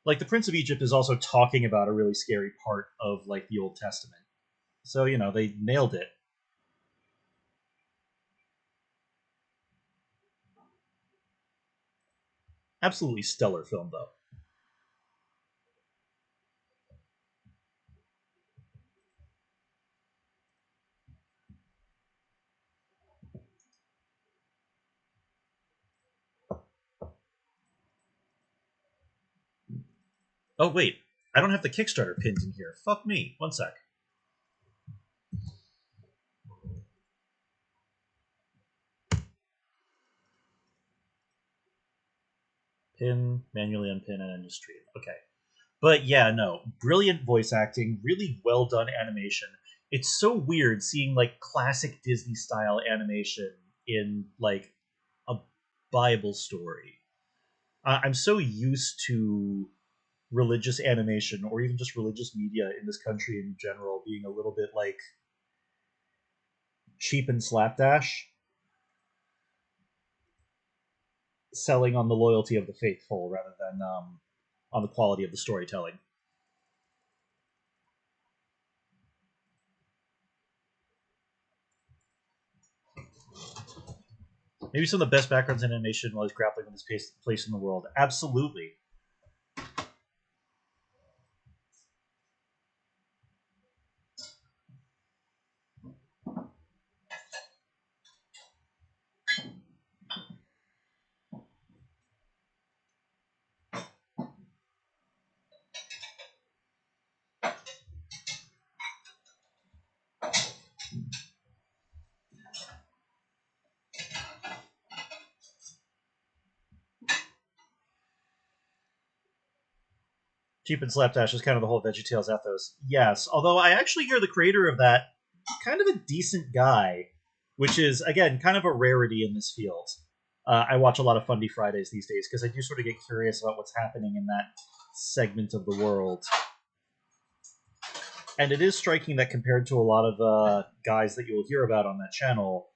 Like the Prince of Egypt is also talking about a really scary part of like the Old Testament. So, they nailed it. Absolutely stellar film though. Oh wait, I don't have the Kickstarter pinned in here. Fuck me. One sec. Pin, manually unpin, and end of stream. Okay. But yeah, no. Brilliant voice acting, really well done animation. It's so weird seeing like classic Disney style animation in like a Bible story. I'm so used to religious animation or even just religious media in this country in general being a little bit like cheap and slapdash, selling on the loyalty of the faithful rather than on the quality of the storytelling. Maybe some of the best backgrounds in animation was grappling with this place in the world. Absolutely. Cheap and slapdash is kind of the whole VeggieTales ethos. Yes, although I actually hear the creator of that kind of a decent guy, which is again kind of a rarity in this field. I watch a lot of Fundy Fridays these days because I do sort of get curious about what's happening in that segment of the world. And it is striking that compared to a lot of guys that you will hear about on that channel,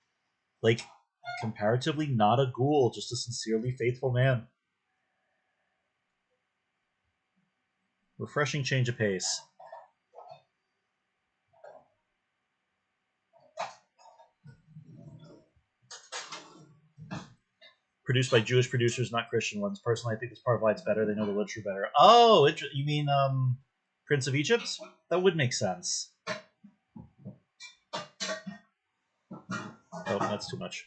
like comparatively not a ghoul, just a sincerely faithful man. Refreshing change of pace. Produced by Jewish producers, not Christian ones. Personally, I think this part of why it's better. They know the literature better. Oh, you mean Prince of Egypt? That would make sense. Oh, that's too much.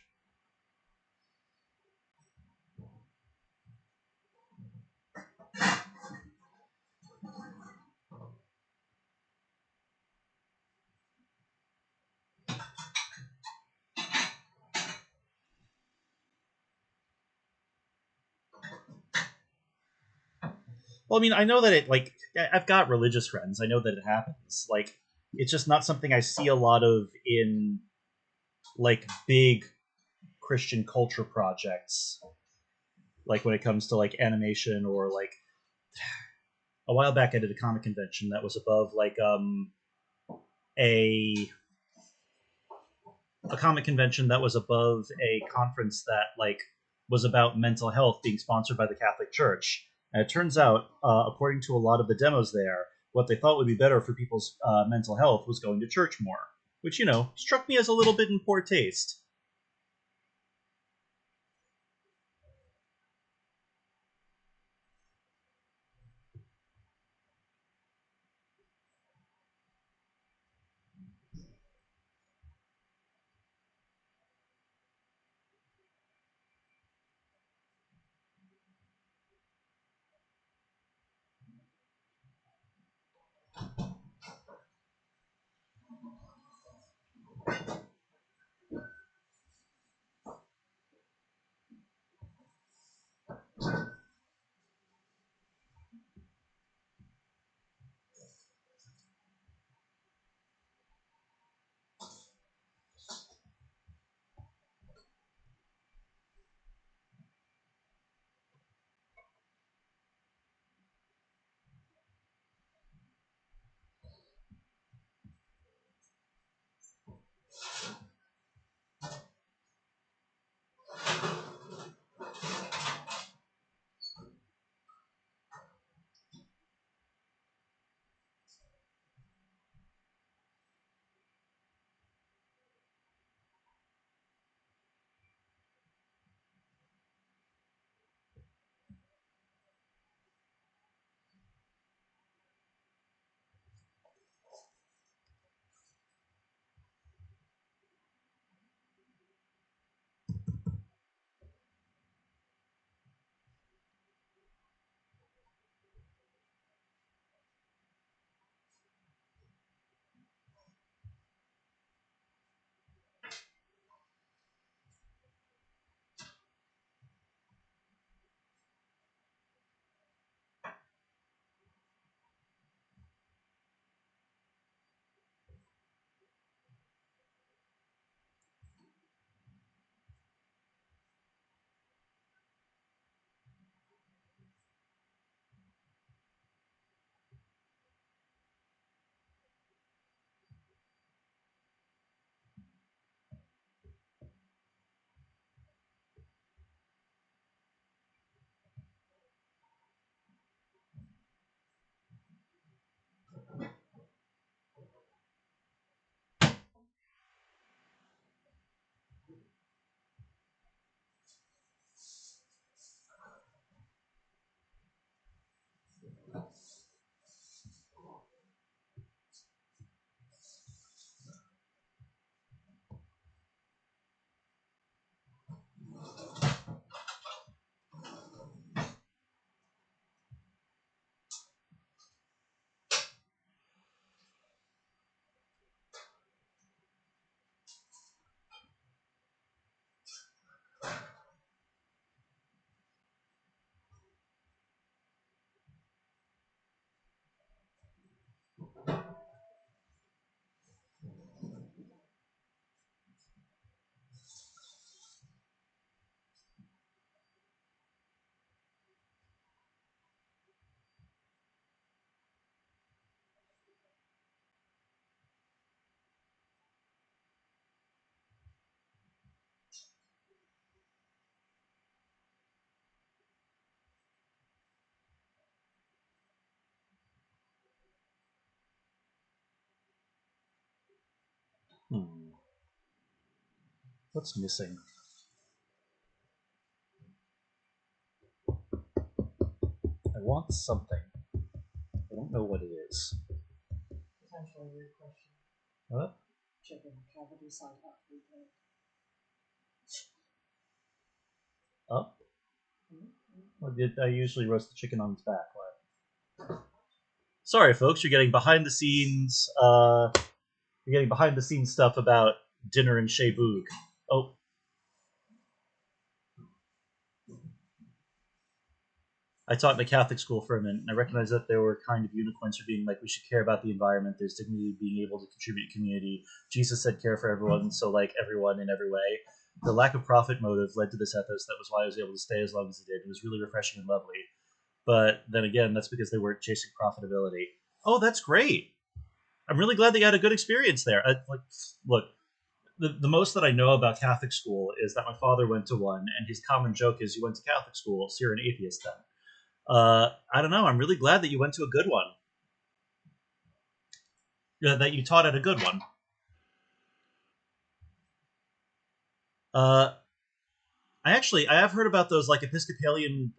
Well, I mean, I know that I've got religious friends. I know that it happens. Like, it's just not something I see a lot of in like big Christian culture projects, like when it comes to like animation or like a while back I did a comic convention that was above like a a comic convention that was above a conference that like was about mental health being sponsored by the Catholic Church. And it turns out, according to a lot of the demos there, what they thought would be better for people's mental health was going to church more, which struck me as a little bit in poor taste. Hmm. What's missing? I want something. I don't know what it is. Potentially weird question. What? Chicken cavity side up. Up? Well, I usually roast the chicken on its back. What? Sorry, folks. You're getting behind the scenes. You're getting behind the scenes stuff about dinner in Shebuug. Oh, I taught in a Catholic school for a minute, and I recognized that there were kind of unicorns for being like, we should care about the environment. There's dignity in being able to contribute to community. Jesus said, care for everyone, so like everyone in every way. The lack of profit motive led to this ethos. That was why I was able to stay as long as I did. It was really refreshing and lovely. But then again, that's because they weren't chasing profitability. Oh, that's great. I'm really glad that you had a good experience there. Look, the most that I know about Catholic school is that my father went to one, and his common joke is, "You went to Catholic school, so you're an atheist then." I don't know. I'm really glad that you went to a good one. That you taught at a good one. Uh, I have heard about those like Episcopalian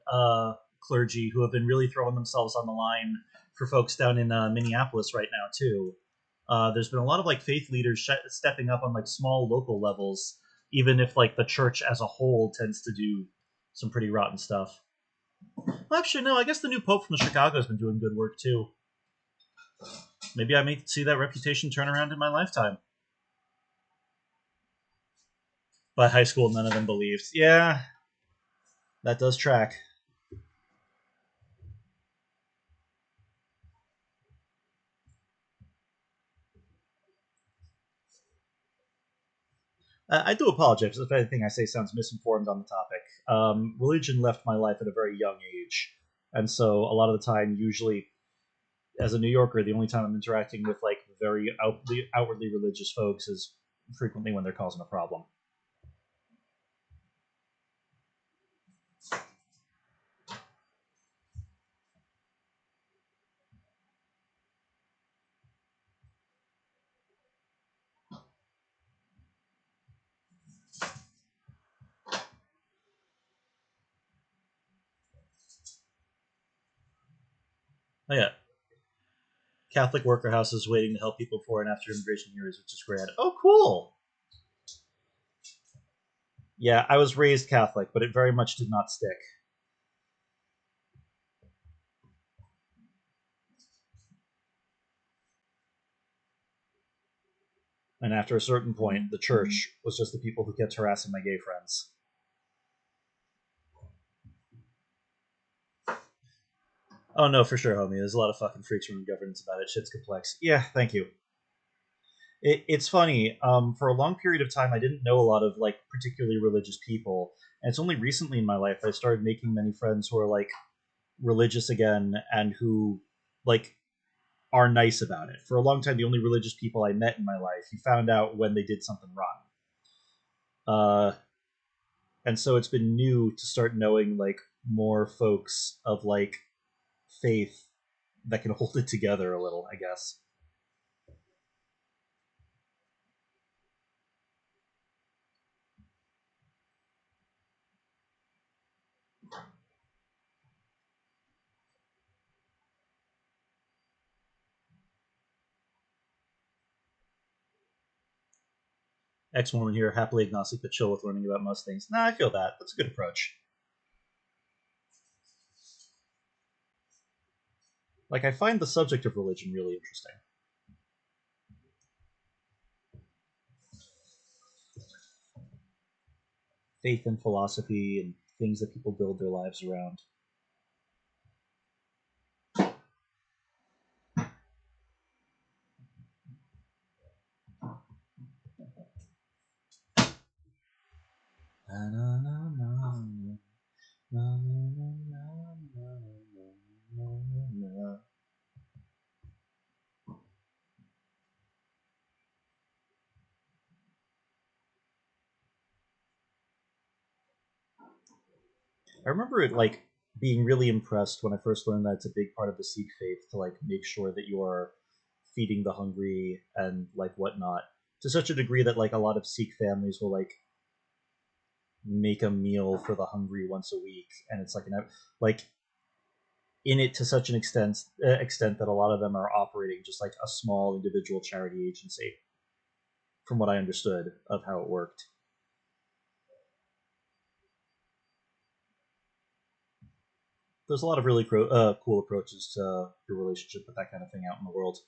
clergy who have been really throwing themselves on the line for folks down in Minneapolis right now too. There's been a lot of like faith leaders stepping up on like small local levels, even if like the church as a whole tends to do some pretty rotten stuff. Well, actually, no. I guess the new pope from Chicago has been doing good work too. Maybe I may see that reputation turn around in my lifetime. By high school, none of them believed. Yeah, that does track. I do apologize if anything I say sounds misinformed on the topic. Religion left my life at a very young age, and so a lot of the time, usually as a New Yorker, the only time I'm interacting with like very outwardly religious folks is frequently when they're causing a problem. Oh yeah, Catholic worker houses waiting to help people before and after immigration years, which is great. Oh, cool. Yeah, I was raised Catholic, but it very much did not stick. And after a certain point, the church was just the people who kept harassing my gay friends. Oh no, for sure, homie. There's a lot of fucking freaks running governance about it. Shit's complex. Yeah, thank you. It's funny. For a long period of time, I didn't know a lot of like particularly religious people, and it's only recently in my life I started making many friends who are like religious again and who like are nice about it. For a long time, the only religious people I met in my life, you found out when they did something wrong. Uh, and so it's been new to start knowing like more folks of like faith that can hold it together a little, I guess. Ex-woman here, happily agnostic but chill with learning about most things. Nah, I feel that. That's a good approach. Like, I find the subject of religion really interesting. Faith and philosophy and things that people build their lives around. I remember it like being really impressed when I first learned that it's a big part of the Sikh faith to like make sure that you are feeding the hungry and like whatnot to such a degree that like a lot of Sikh families will like make a meal for the hungry once a week, and it's like like in it to such an extent that a lot of them are operating just like a small individual charity agency. From what I understood of how it worked, there's a lot of really cool approaches to your relationship with that kind of thing out in the world.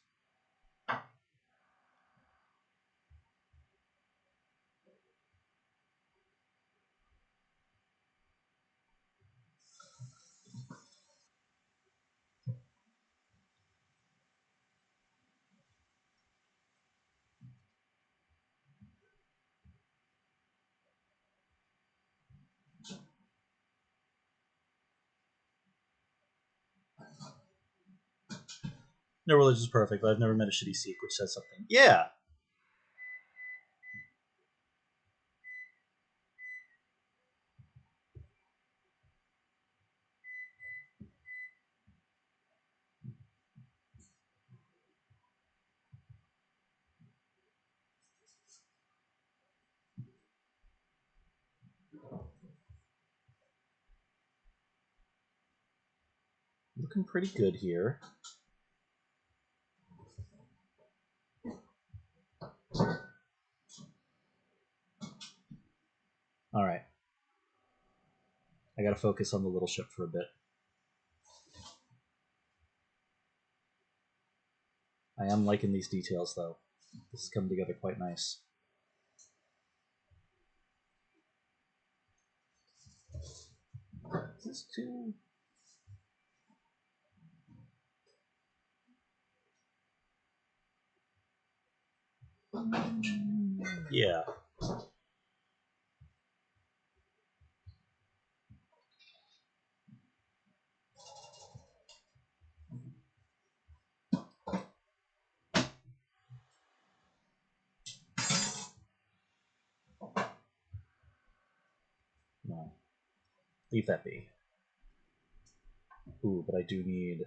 No religion is perfect, but I've never met a shitty Sikh, which says something. Yeah. Looking pretty good here. All right. I gotta focus on the little ship for a bit. I am liking these details, though. This is coming together quite nice. Is this too... Yeah. No. Leave that be. Ooh, but I do need...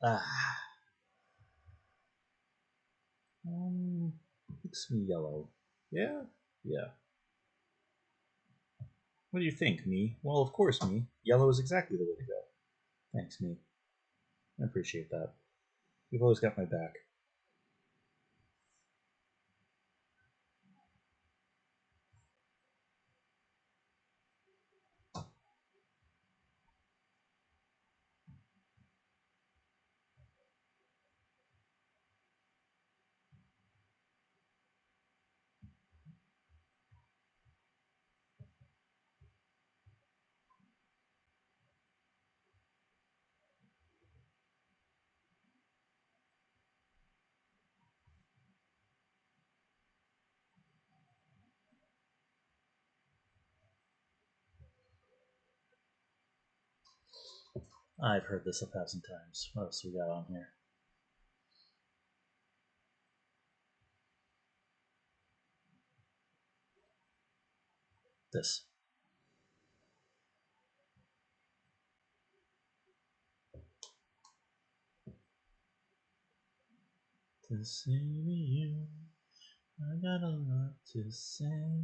Ah. Looks yellow. Yeah? Yeah. What do you think, me? Well, of course, me. Yellow is exactly the way to go. Thanks, me. I appreciate that. You've always got my back. I've heard this 1,000 times. What else we got on here? This. To say to you, I got a lot to say.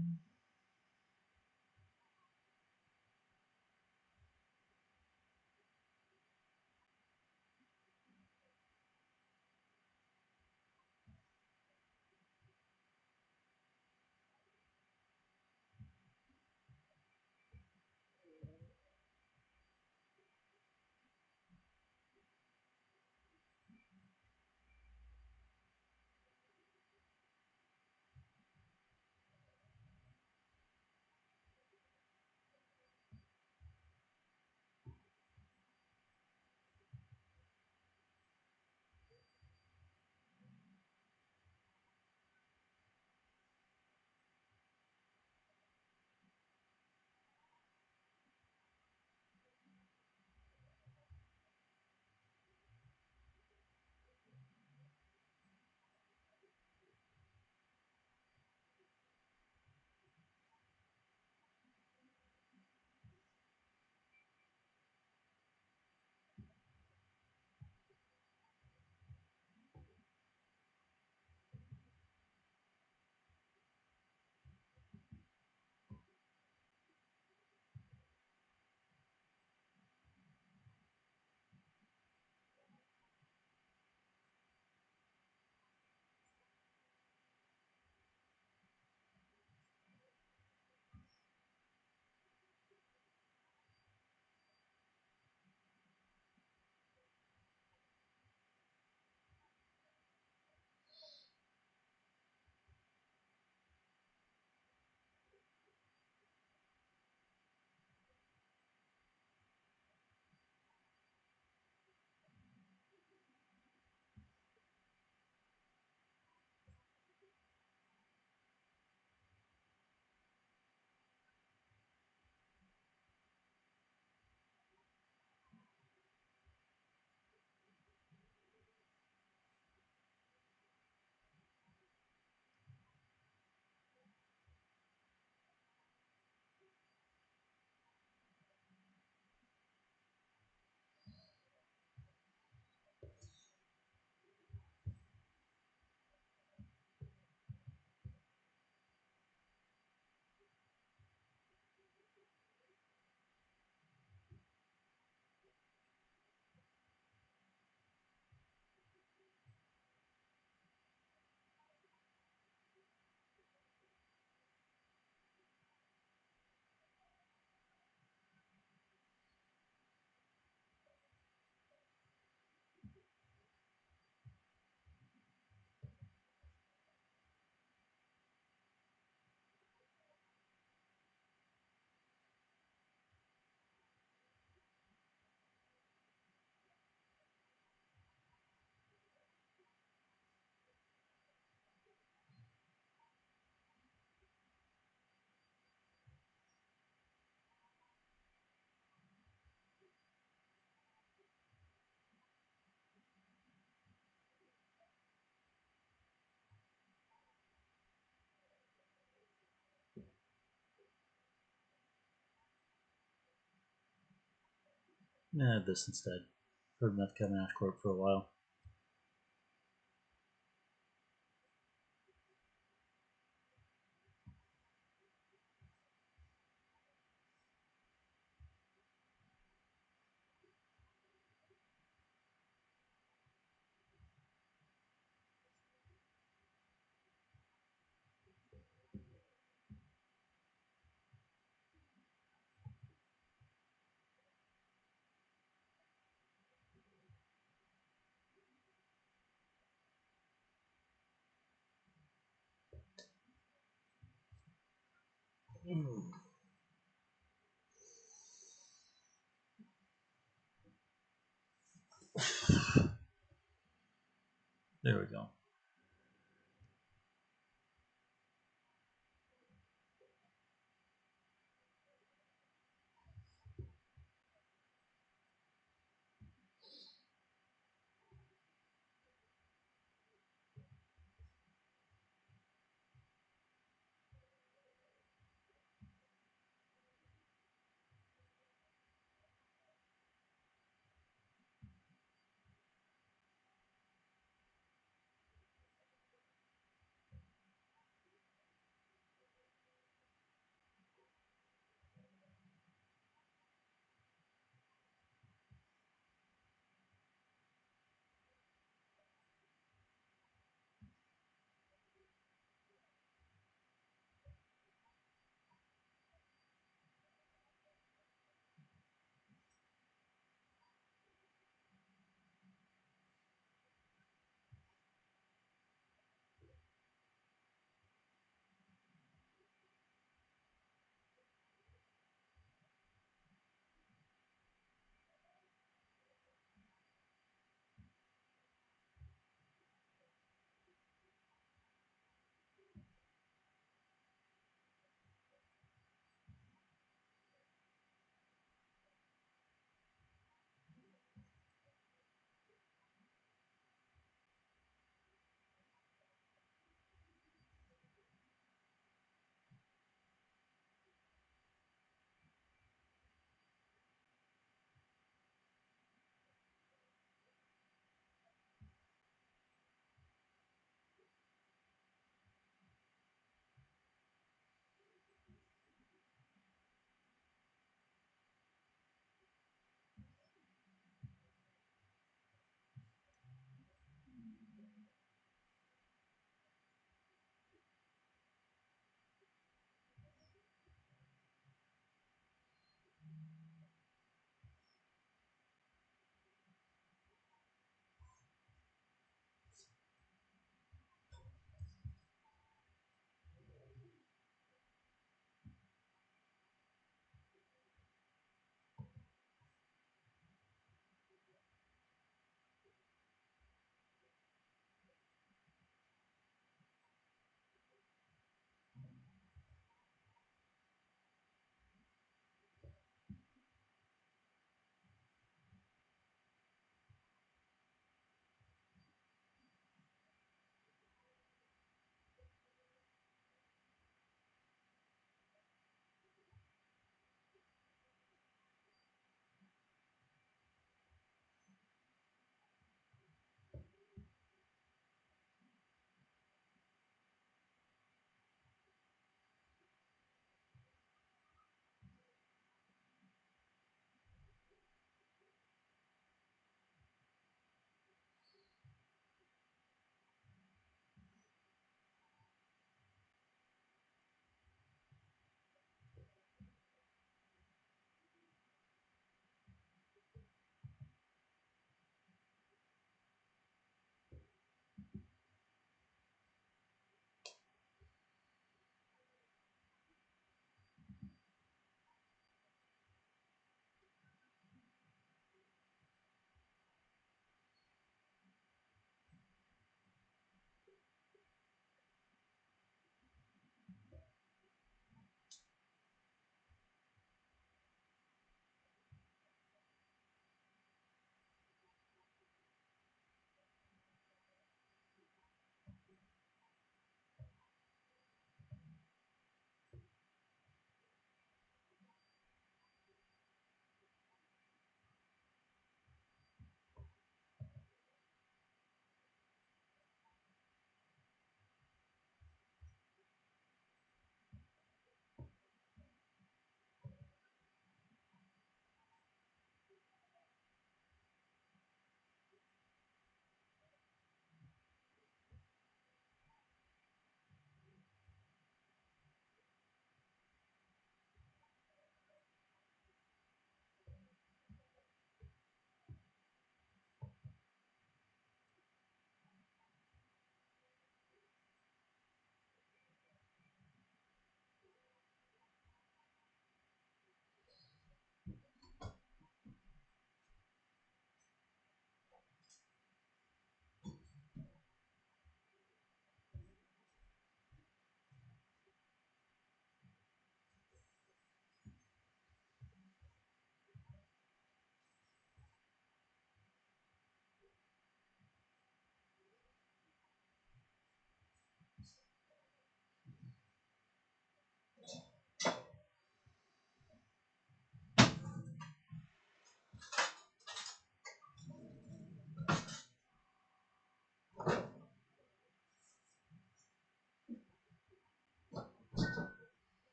This instead. Heard enough Kevin Ashcorp for a while. There we go.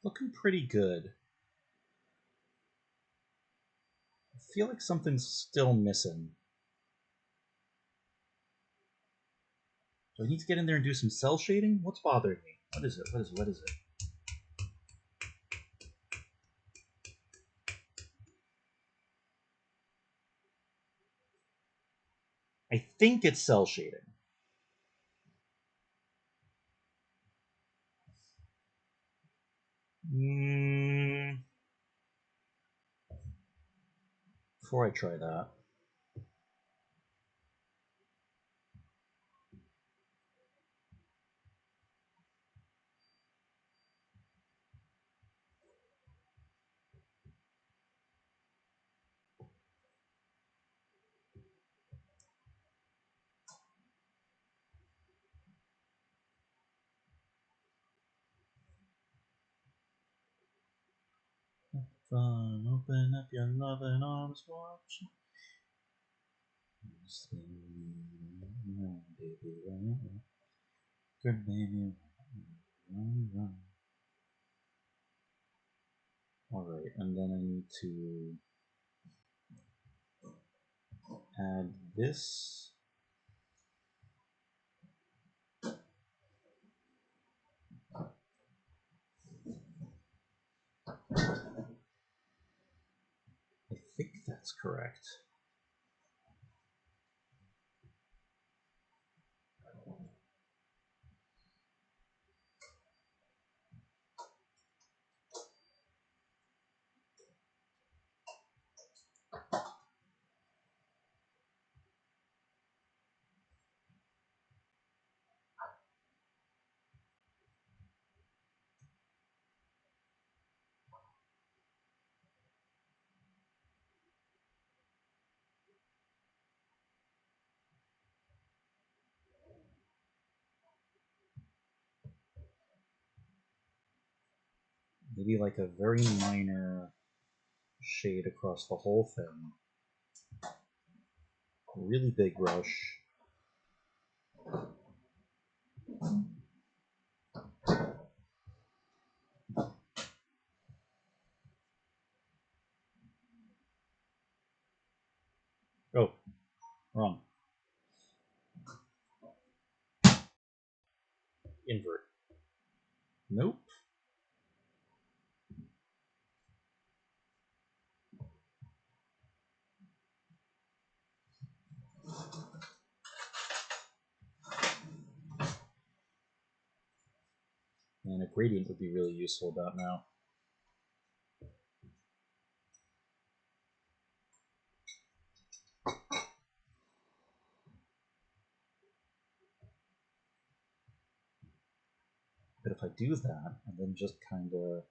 Looking pretty good. I feel like something's still missing. Do I need to get in there and do some cell shading? What's bothering me? What is it? What is it? I think it's cell shading. Before I try that. Fun, open up your loving arms, watch. Good baby, run. Alright, and then I need to add this. I think that's correct. Maybe like a very minor shade across the whole thing. A really big brush. Oh, wrong. Invert. Nope. And a gradient would be really useful about now. But if I do that, and then just kind of...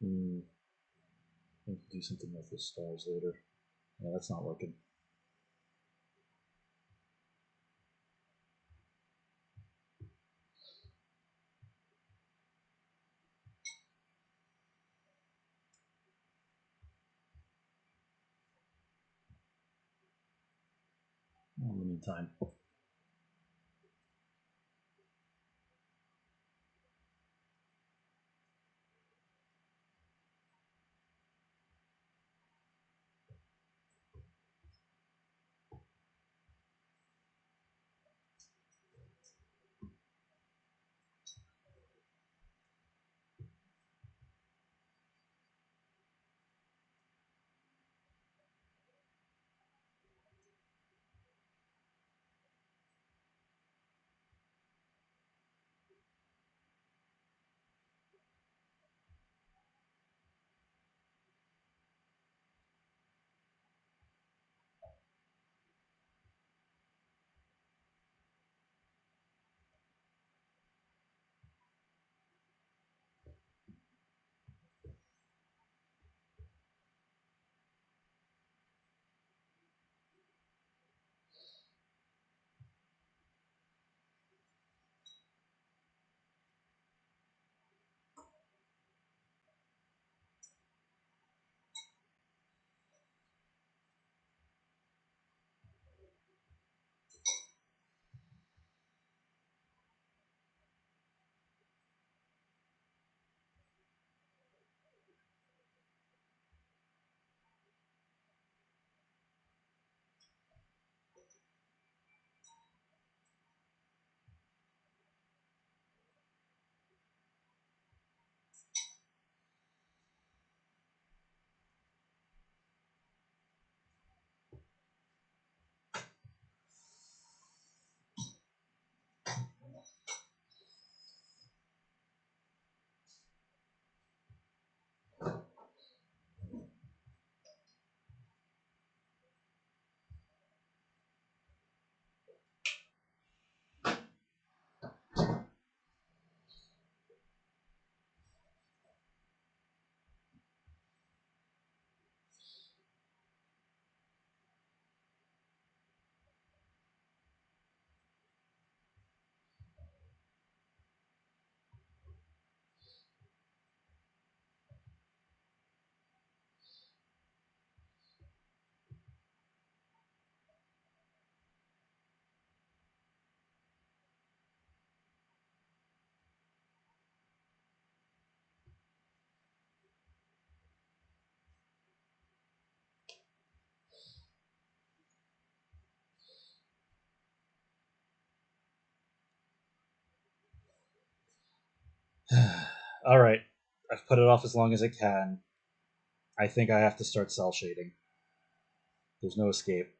I need to do something with the stars later. Yeah, that's not working. In the meantime. All right, I've put it off as long as I can. I think I have to start cell shading. There's no escape.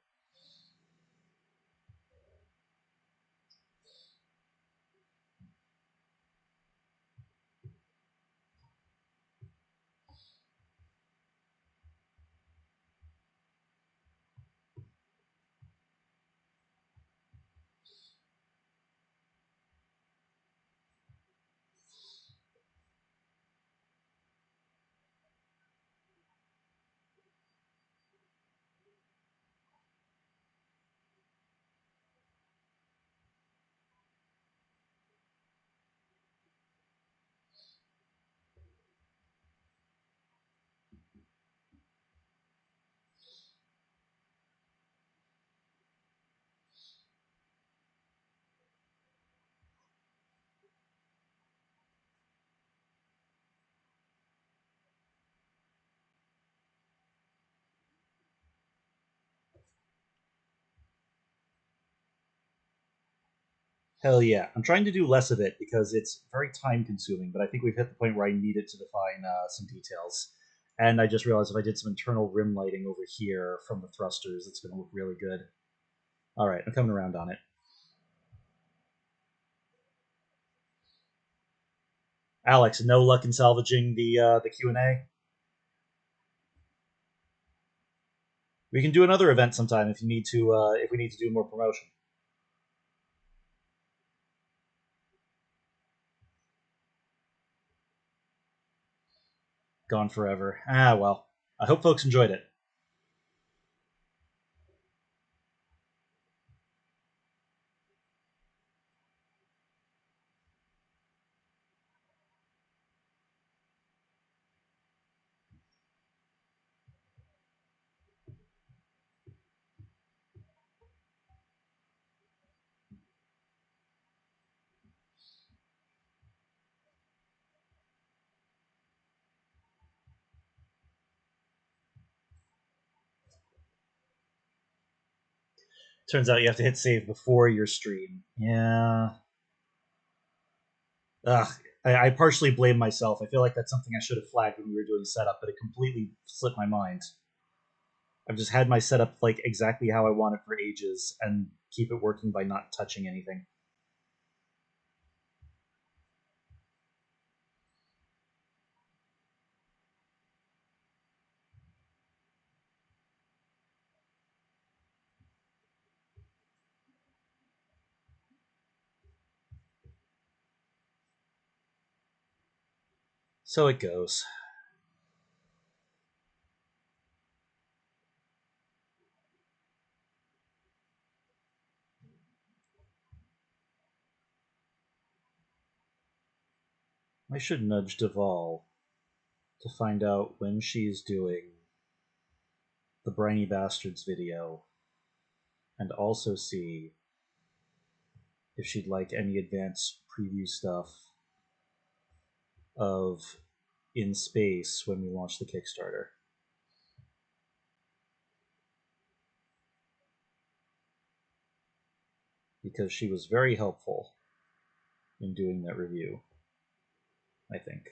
Hell yeah. I'm trying to do less of it because it's very time consuming, but I think we've hit the point where I need it to define some details. And I just realized if I did some internal rim lighting over here from the thrusters, it's going to look really good. All right, I'm coming around on it. Alex, no luck in salvaging the Q&A? We can do another event sometime if you need to. If we need to do more promotion. Gone forever. Ah, well. I hope folks enjoyed it. Turns out you have to hit save before your stream. Yeah. Ugh. I partially blame myself. I feel like that's something I should have flagged when we were doing setup, but it completely slipped my mind. I've just had my setup like exactly how I want it for ages and keep it working by not touching anything. So it goes. I should nudge Duval to find out when she's doing the Briny Bastards video and also see if she'd like any advanced preview stuff of In Space when we launch the Kickstarter. Because she was very helpful in doing that review, I think.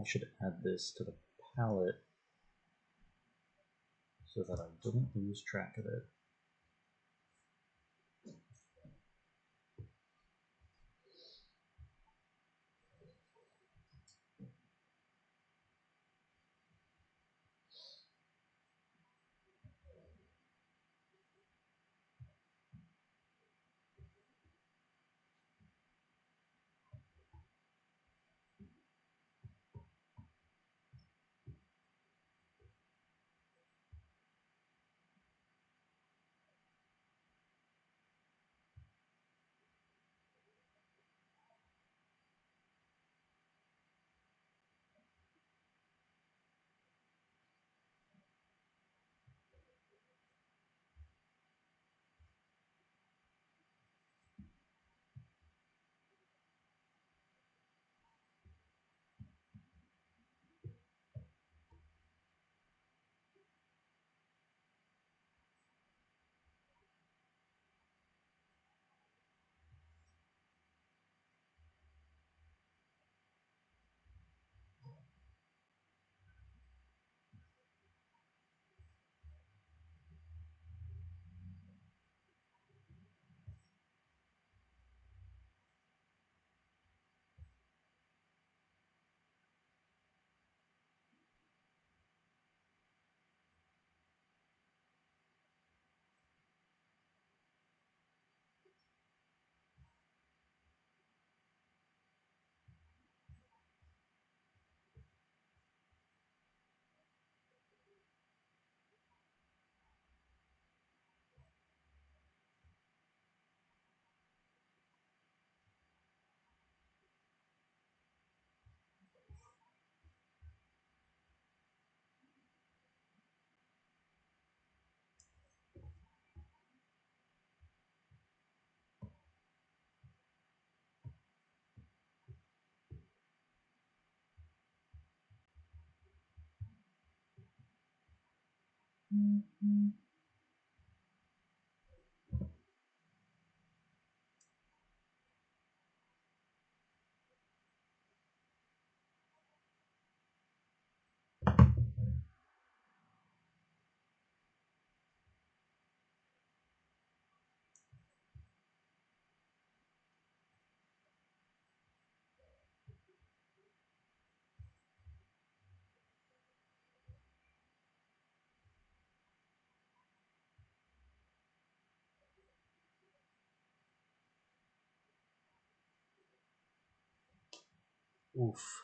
I should add this to the palette so that I don't lose track of it. Oof.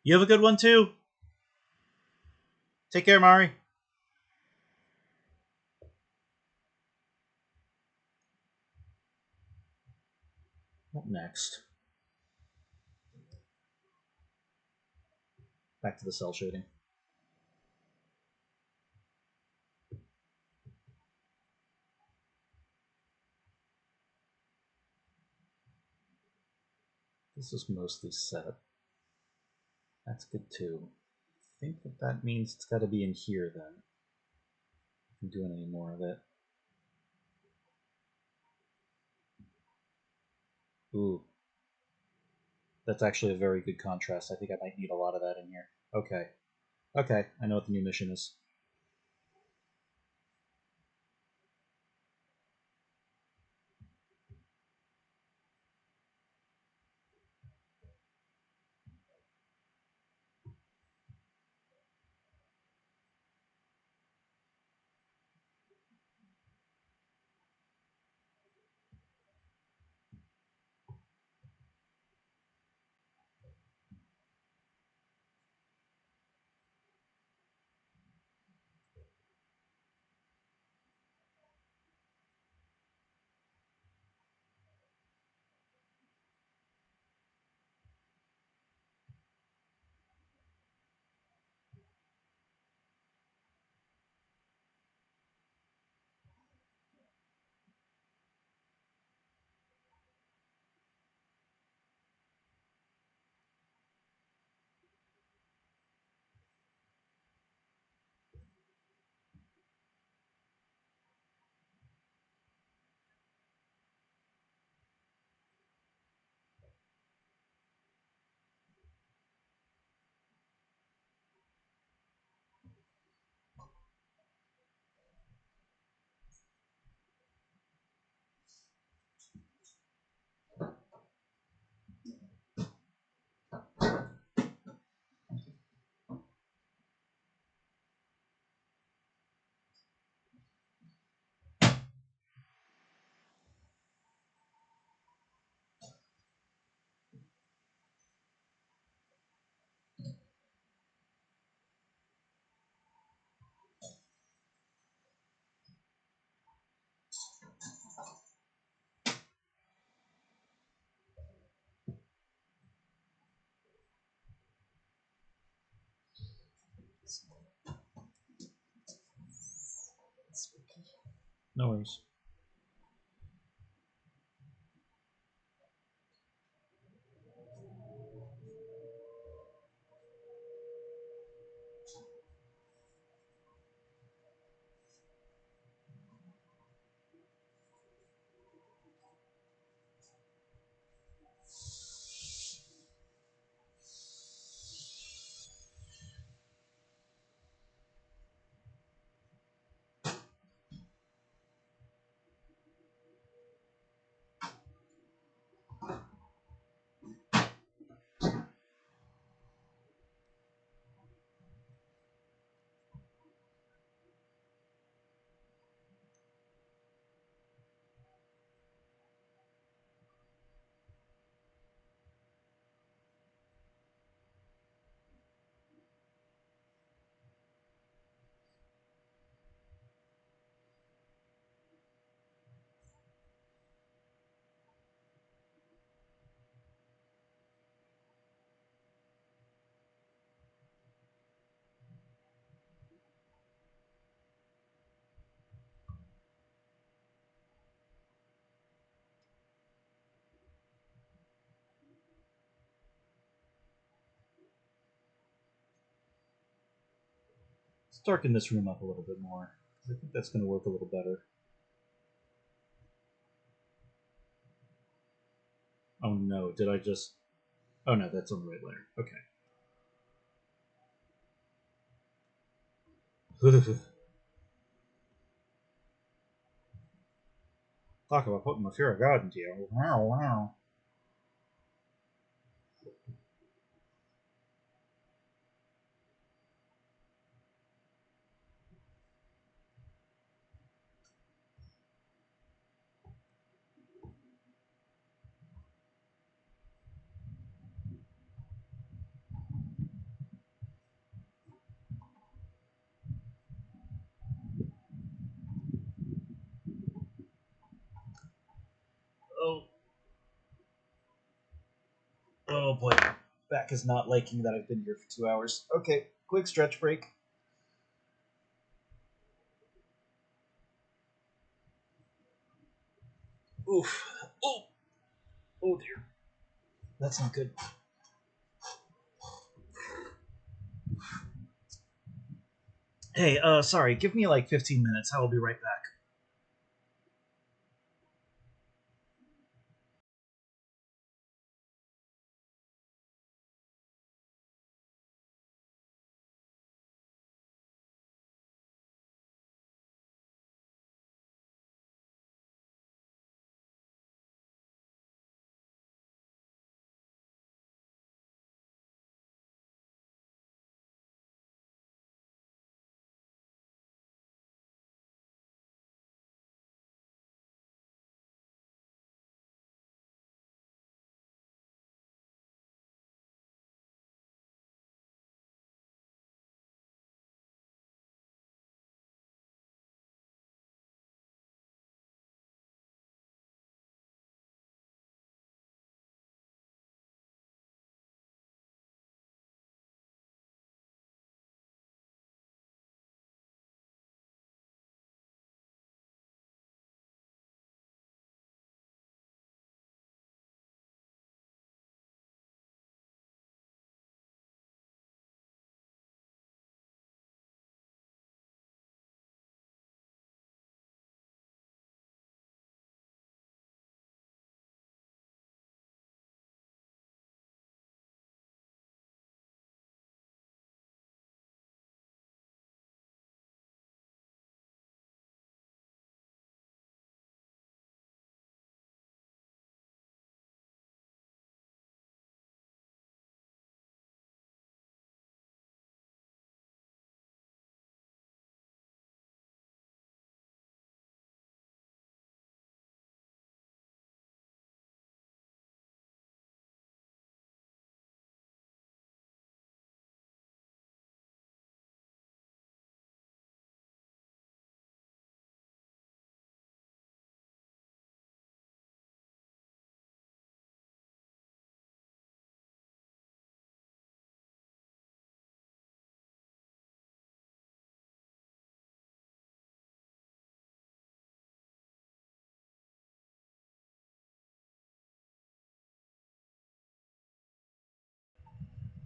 You have a good one too. Take care, Mari. What next? Back to the cell shading. This is mostly set. That's good too. I think that means it's got to be in here then. I'm doing any more of it. Ooh. That's actually a very good contrast. I think I might need a lot of that in here. Okay. Okay, I know what the new mission is. Spooky. No worries. Let's darken this room up a little bit more. I think that's going to work a little better. Oh no, did I just... Oh no, that's on the right layer. Okay. Talk about putting the fear of God into you. Wow, wow. Oh boy, back is not liking that I've been here for 2 hours. Okay, quick stretch break. Oof. Oh. Oh dear. That's not good. Hey, sorry, give me like 15 minutes. I will be right back.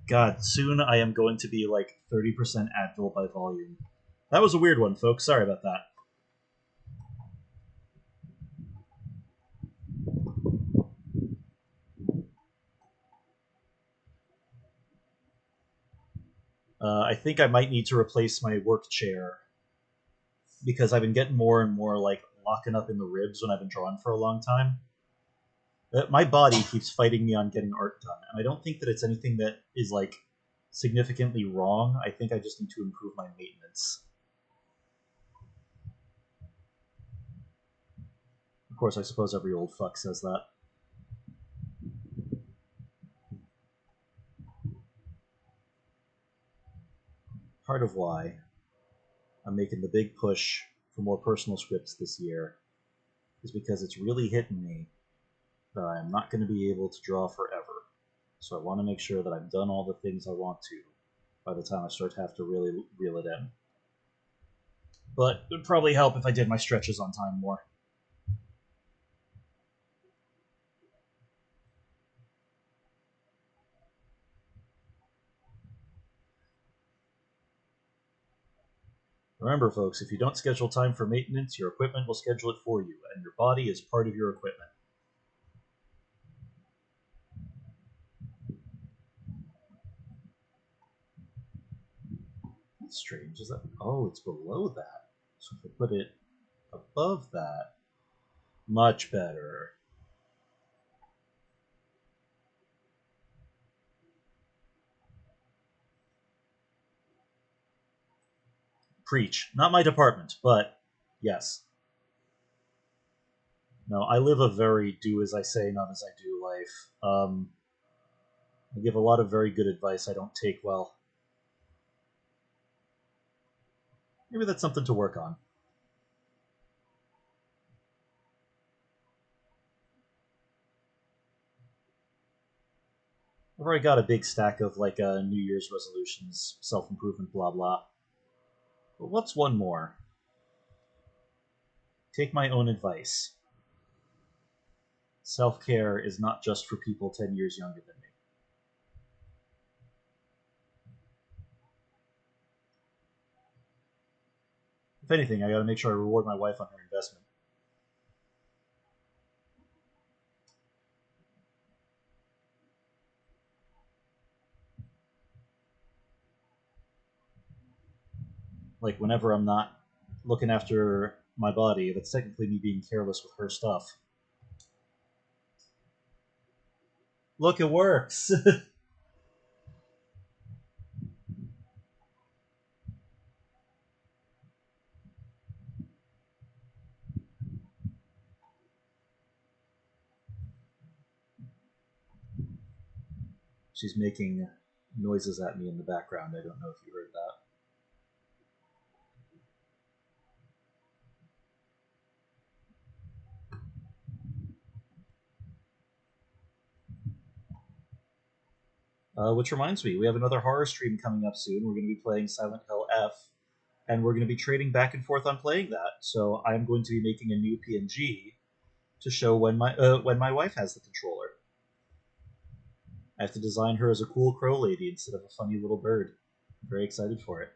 God, soon I am going to be like 30% Advil by volume. That was a weird one, folks. Sorry about that. I think I might need to replace my work chair because I've been getting more and more like locking up in the ribs when I've been drawing for a long time. My body keeps fighting me on getting art done, and I don't think that it's anything that is like significantly wrong. I think I just need to improve my maintenance. Of course, I suppose every old fuck says that. Part of why I'm making the big push for more personal scripts this year is because it's really hitting me that I'm not going to be able to draw forever. So I want to make sure that I've done all the things I want to by the time I start to have to really reel it in. But it would probably help if I did my stretches on time more. Remember, folks, if you don't schedule time for maintenance, your equipment will schedule it for you, and your body is part of your equipment. That's strange. Is that? Oh, it's below that. So if I put it above that, much better. Preach. Not my department, but yes. No, I live a very do as I say, not as I do life. I give a lot of very good advice I don't take well. Maybe that's something to work on. I've already got a big stack of like New Year's resolutions, self-improvement, blah blah. But what's one more? Take my own advice. Self-care is not just for people 10 years younger than me. If anything, I gotta make sure I reward my wife on her investment. Like, whenever I'm not looking after my body, that's technically me being careless with her stuff. Look, it works! She's making noises at me in the background. I don't know if you heard that. Which reminds me, we have another horror stream coming up soon. We're going to be playing Silent Hill F, and we're going to be trading back and forth on playing that. So I'm going to be making a new PNG to show when my wife has the controller. I have to design her as a cool crow lady instead of a funny little bird. I'm very excited for it.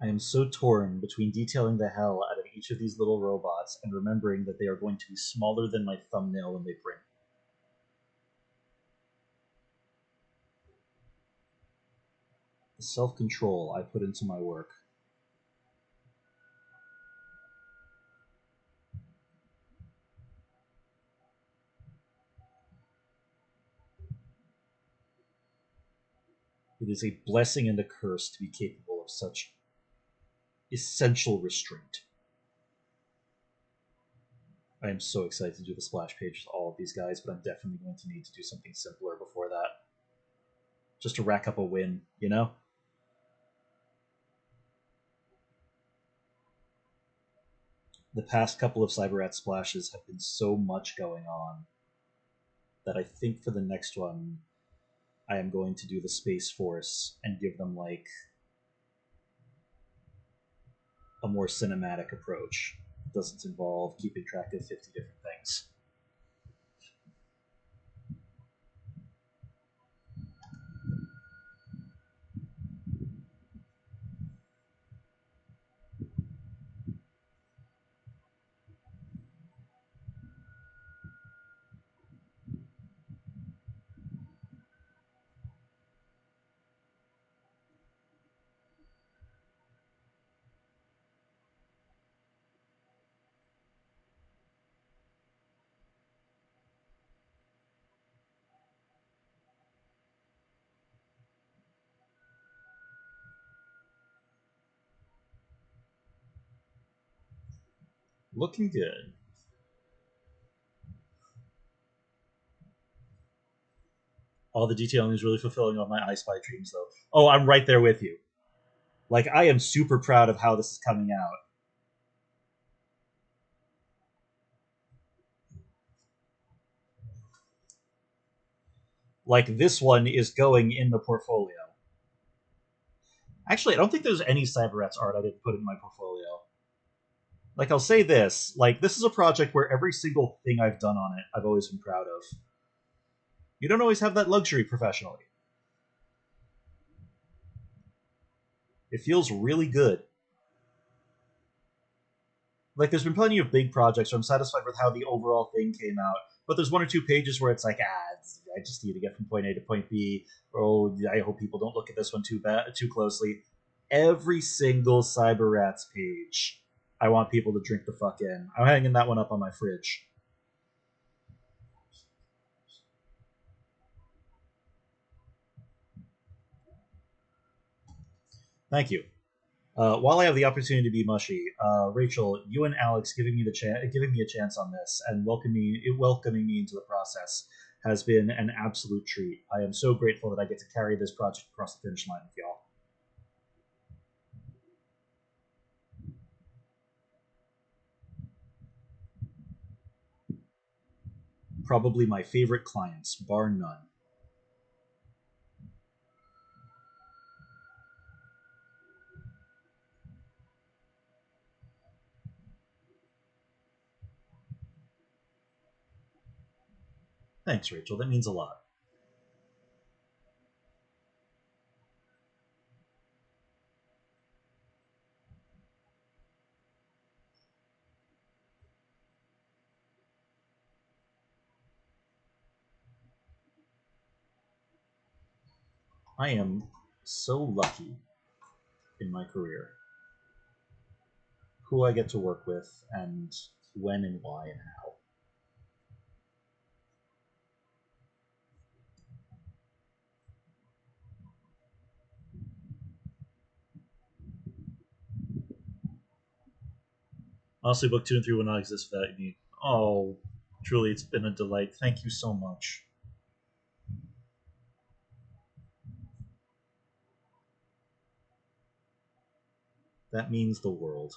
I am so torn between detailing the hell out of each of these little robots and remembering that they are going to be smaller than my thumbnail when they print. The self-control I put into my work. It is a blessing and a curse to be capable of such essential restraint. I am so excited to do the splash page with all of these guys, but I'm definitely going to need to do something simpler before that. Just to rack up a win, you know? The past couple of Cyberrat splashes have been so much going on that I think for the next one, I am going to do the Space Force and give them, like, a more cinematic approach. It doesn't involve keeping track of 50 different things. Looking good. All the detailing is really fulfilling on my I Spy dreams, though. Oh, I'm right there with you. Like, I am super proud of how this is coming out. Like, this one is going in the portfolio. Actually, I don't think there's any Cyberats art I didn't put in my portfolio. Like, I'll say this. Like, this is a project where every single thing I've done on it, I've always been proud of. You don't always have that luxury professionally. It feels really good. Like, there's been plenty of big projects where I'm satisfied with how the overall thing came out, but there's one or two pages where it's like, I just need to get from point A to point B. Oh, I hope people don't look at this one too closely. Every single Cyber Rats page, I want people to drink the fuck in. I'm hanging that one up on my fridge. Thank you. While I have the opportunity to be mushy, Rachel, you and Alex giving me a chance on this and welcoming me into the process has been an absolute treat. I am so grateful that I get to carry this project across the finish line with y'all. Probably my favorite clients, bar none. Thanks, Rachel. That means a lot. I am so lucky in my career. Who I get to work with, and when and why and how. Honestly, book 2 and 3 would not exist without me. Oh, truly, it's been a delight. Thank you so much. That means the world.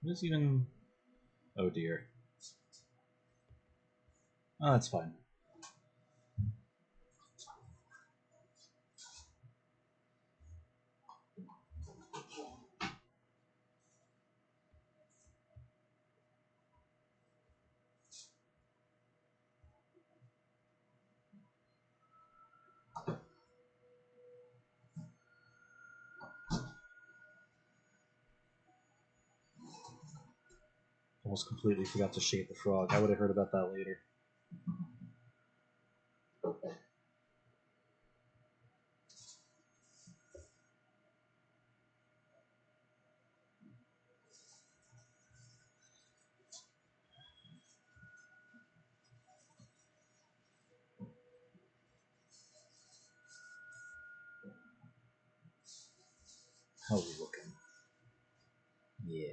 What is even... Oh dear. Oh, that's fine. Almost completely forgot to shade the frog. I would have heard about that later. How are we looking? Yeah.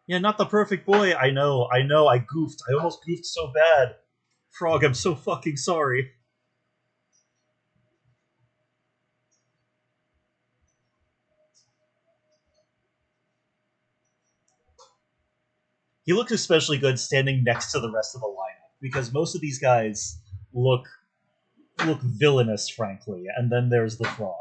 Yeah, not the perfect boy. I know, I goofed. I almost goofed so bad. Frog, I'm so fucking sorry. He looked especially good standing next to the rest of the lineup, because most of these guys look villainous, frankly, and then there's the frog.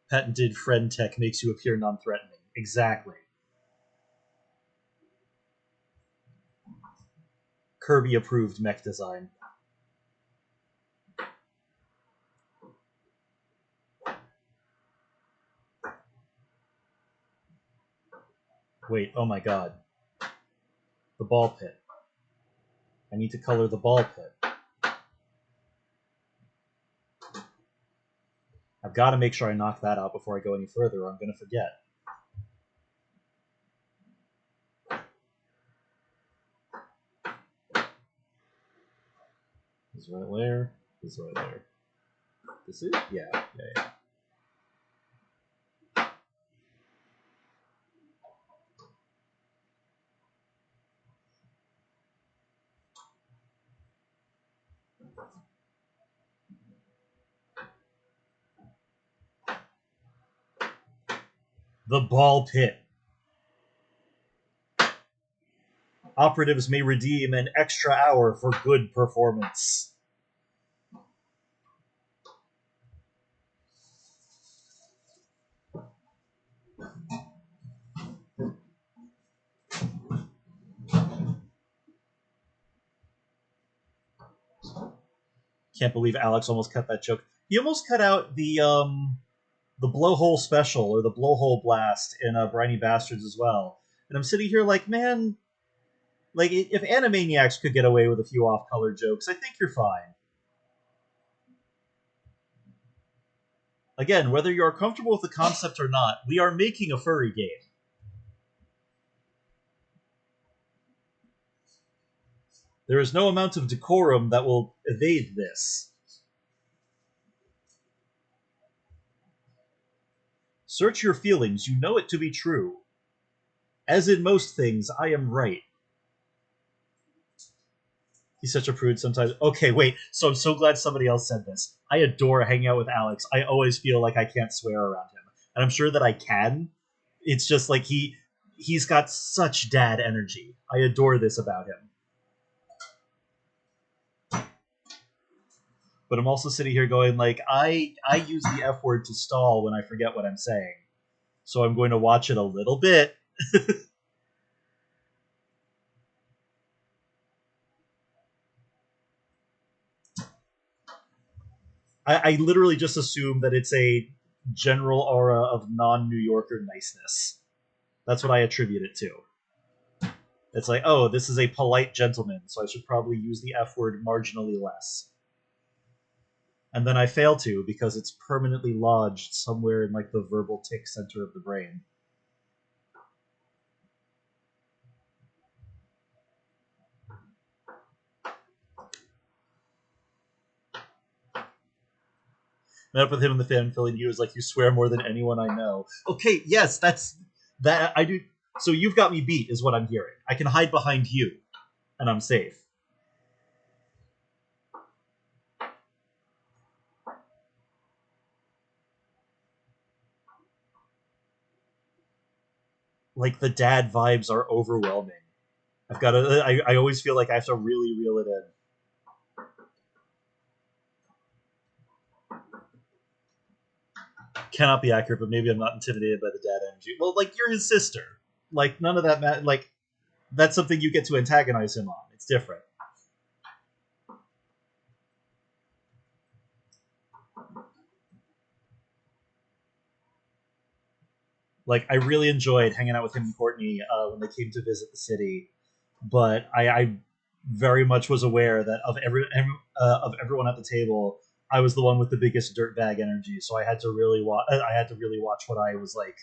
Patented friend tech makes you appear non-threatening. Exactly. Kirby approved mech design. Wait, oh my god. The ball pit. I need to color the ball pit. I've got to make sure I knock that out before I go any further, or I'm going to forget. This right layer. This right layer. This is? Yeah. The ball pit. Operatives may redeem an extra hour for good performance. Can't believe Alex almost cut that joke. He almost cut out the blowhole special or the blowhole blast in Briny Bastards as well. And I'm sitting here like, man, like if Animaniacs could get away with a few off-color jokes, I think you're fine. Again, whether you're comfortable with the concept or not, we are making a furry game. There is no amount of decorum that will evade this. Search your feelings, you know it to be true. As in most things, I am right. He's such a prude sometimes. Okay, wait. So I'm so glad somebody else said this. I adore hanging out with Alex. I always feel like I can't swear around him. And I'm sure that I can. It's just like he's got such dad energy. I adore this about him. But I'm also sitting here going like I use the F word to stall when I forget what I'm saying. So I'm going to watch it a little bit. I literally just assume that it's a general aura of non-New Yorker niceness. That's what I attribute it to. It's like, oh, this is a polite gentleman, so I should probably use the F word marginally less. And then I fail to because it's permanently lodged somewhere in like the verbal tic center of the brain. Met up with him in the fan filling. He was like, "You swear more than anyone I know." Okay, yes, that's that. I do. So you've got me beat, is what I'm hearing. I can hide behind you, and I'm safe. Like the dad vibes are overwhelming. I've got to. I always feel like I have to really reel it in. Cannot be accurate, but maybe I'm not intimidated by the dad energy. Well, like you're his sister. Like none of that. Like that's something you get to antagonize him on. It's different. Like I really enjoyed hanging out with him and Courtney when they came to visit the city, but I very much was aware that of everyone at the table, I was the one with the biggest dirtbag energy. So I had to really watch what I was like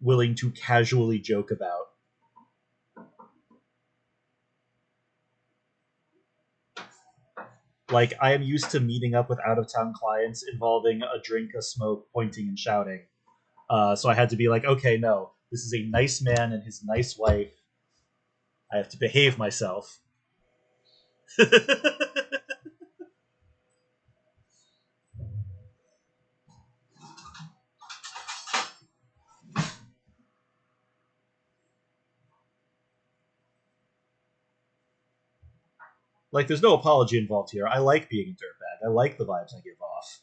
willing to casually joke about. Like I am used to meeting up with out of town clients involving a drink, a smoke, pointing, and shouting. So I had to be like, okay, no, this is a nice man and his nice wife. I have to behave myself. Like, there's no apology involved here. I like being a dirtbag. I like the vibes I give off.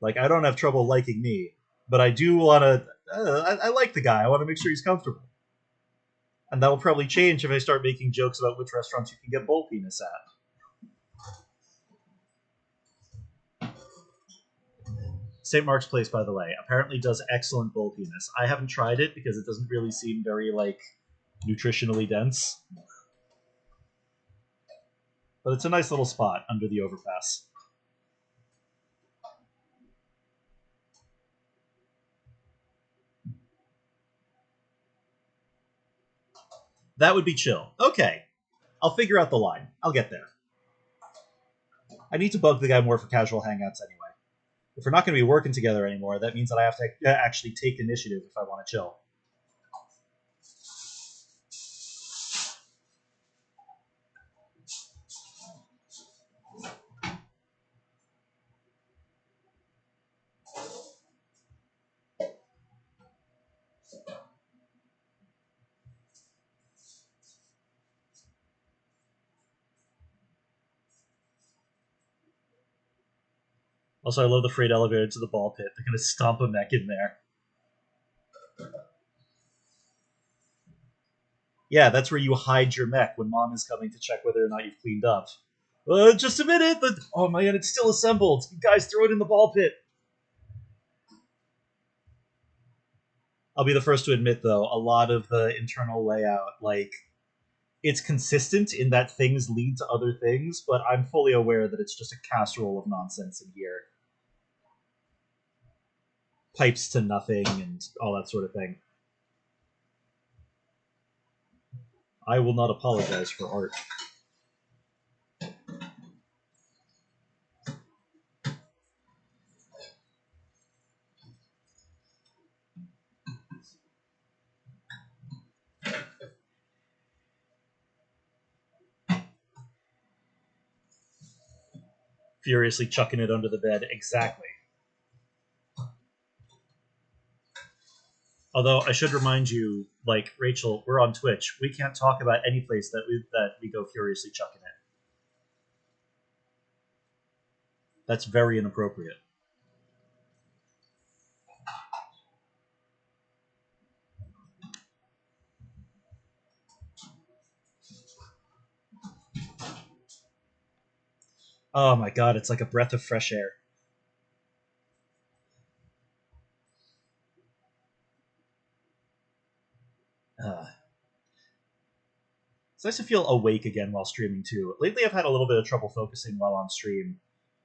Like, I don't have trouble liking me, but I do want to. I like the guy. I want to make sure he's comfortable. And that will probably change if I start making jokes about which restaurants you can get bull penis at. St. Mark's Place, by the way, apparently does excellent bull penis. I haven't tried it because it doesn't really seem very, like, nutritionally dense. But it's a nice little spot under the overpass. That would be chill. Okay. I'll figure out the line. I'll get there. I need to bug the guy more for casual hangouts anyway. If we're not going to be working together anymore, that means that I have to actually take initiative if I want to chill. Also, I love the freight elevator to the ball pit. They're going to stomp a mech in there. Yeah, that's where you hide your mech when mom is coming to check whether or not you've cleaned up. Just a minute! Oh man, it's still assembled! Guys, throw it in the ball pit! I'll be the first to admit, though, a lot of the internal layout, like, it's consistent in that things lead to other things, but I'm fully aware that it's just a casserole of nonsense in here. Pipes to nothing and all that sort of thing. I will not apologize for art. Furiously chucking it under the bed. Exactly. Although I should remind you, like, Rachel, we're on Twitch. We can't talk about any place that we go furiously chucking it. That's very inappropriate. Oh my god, it's like a breath of fresh air. It's nice to feel awake again while streaming too. Lately, I've had a little bit of trouble focusing while on stream,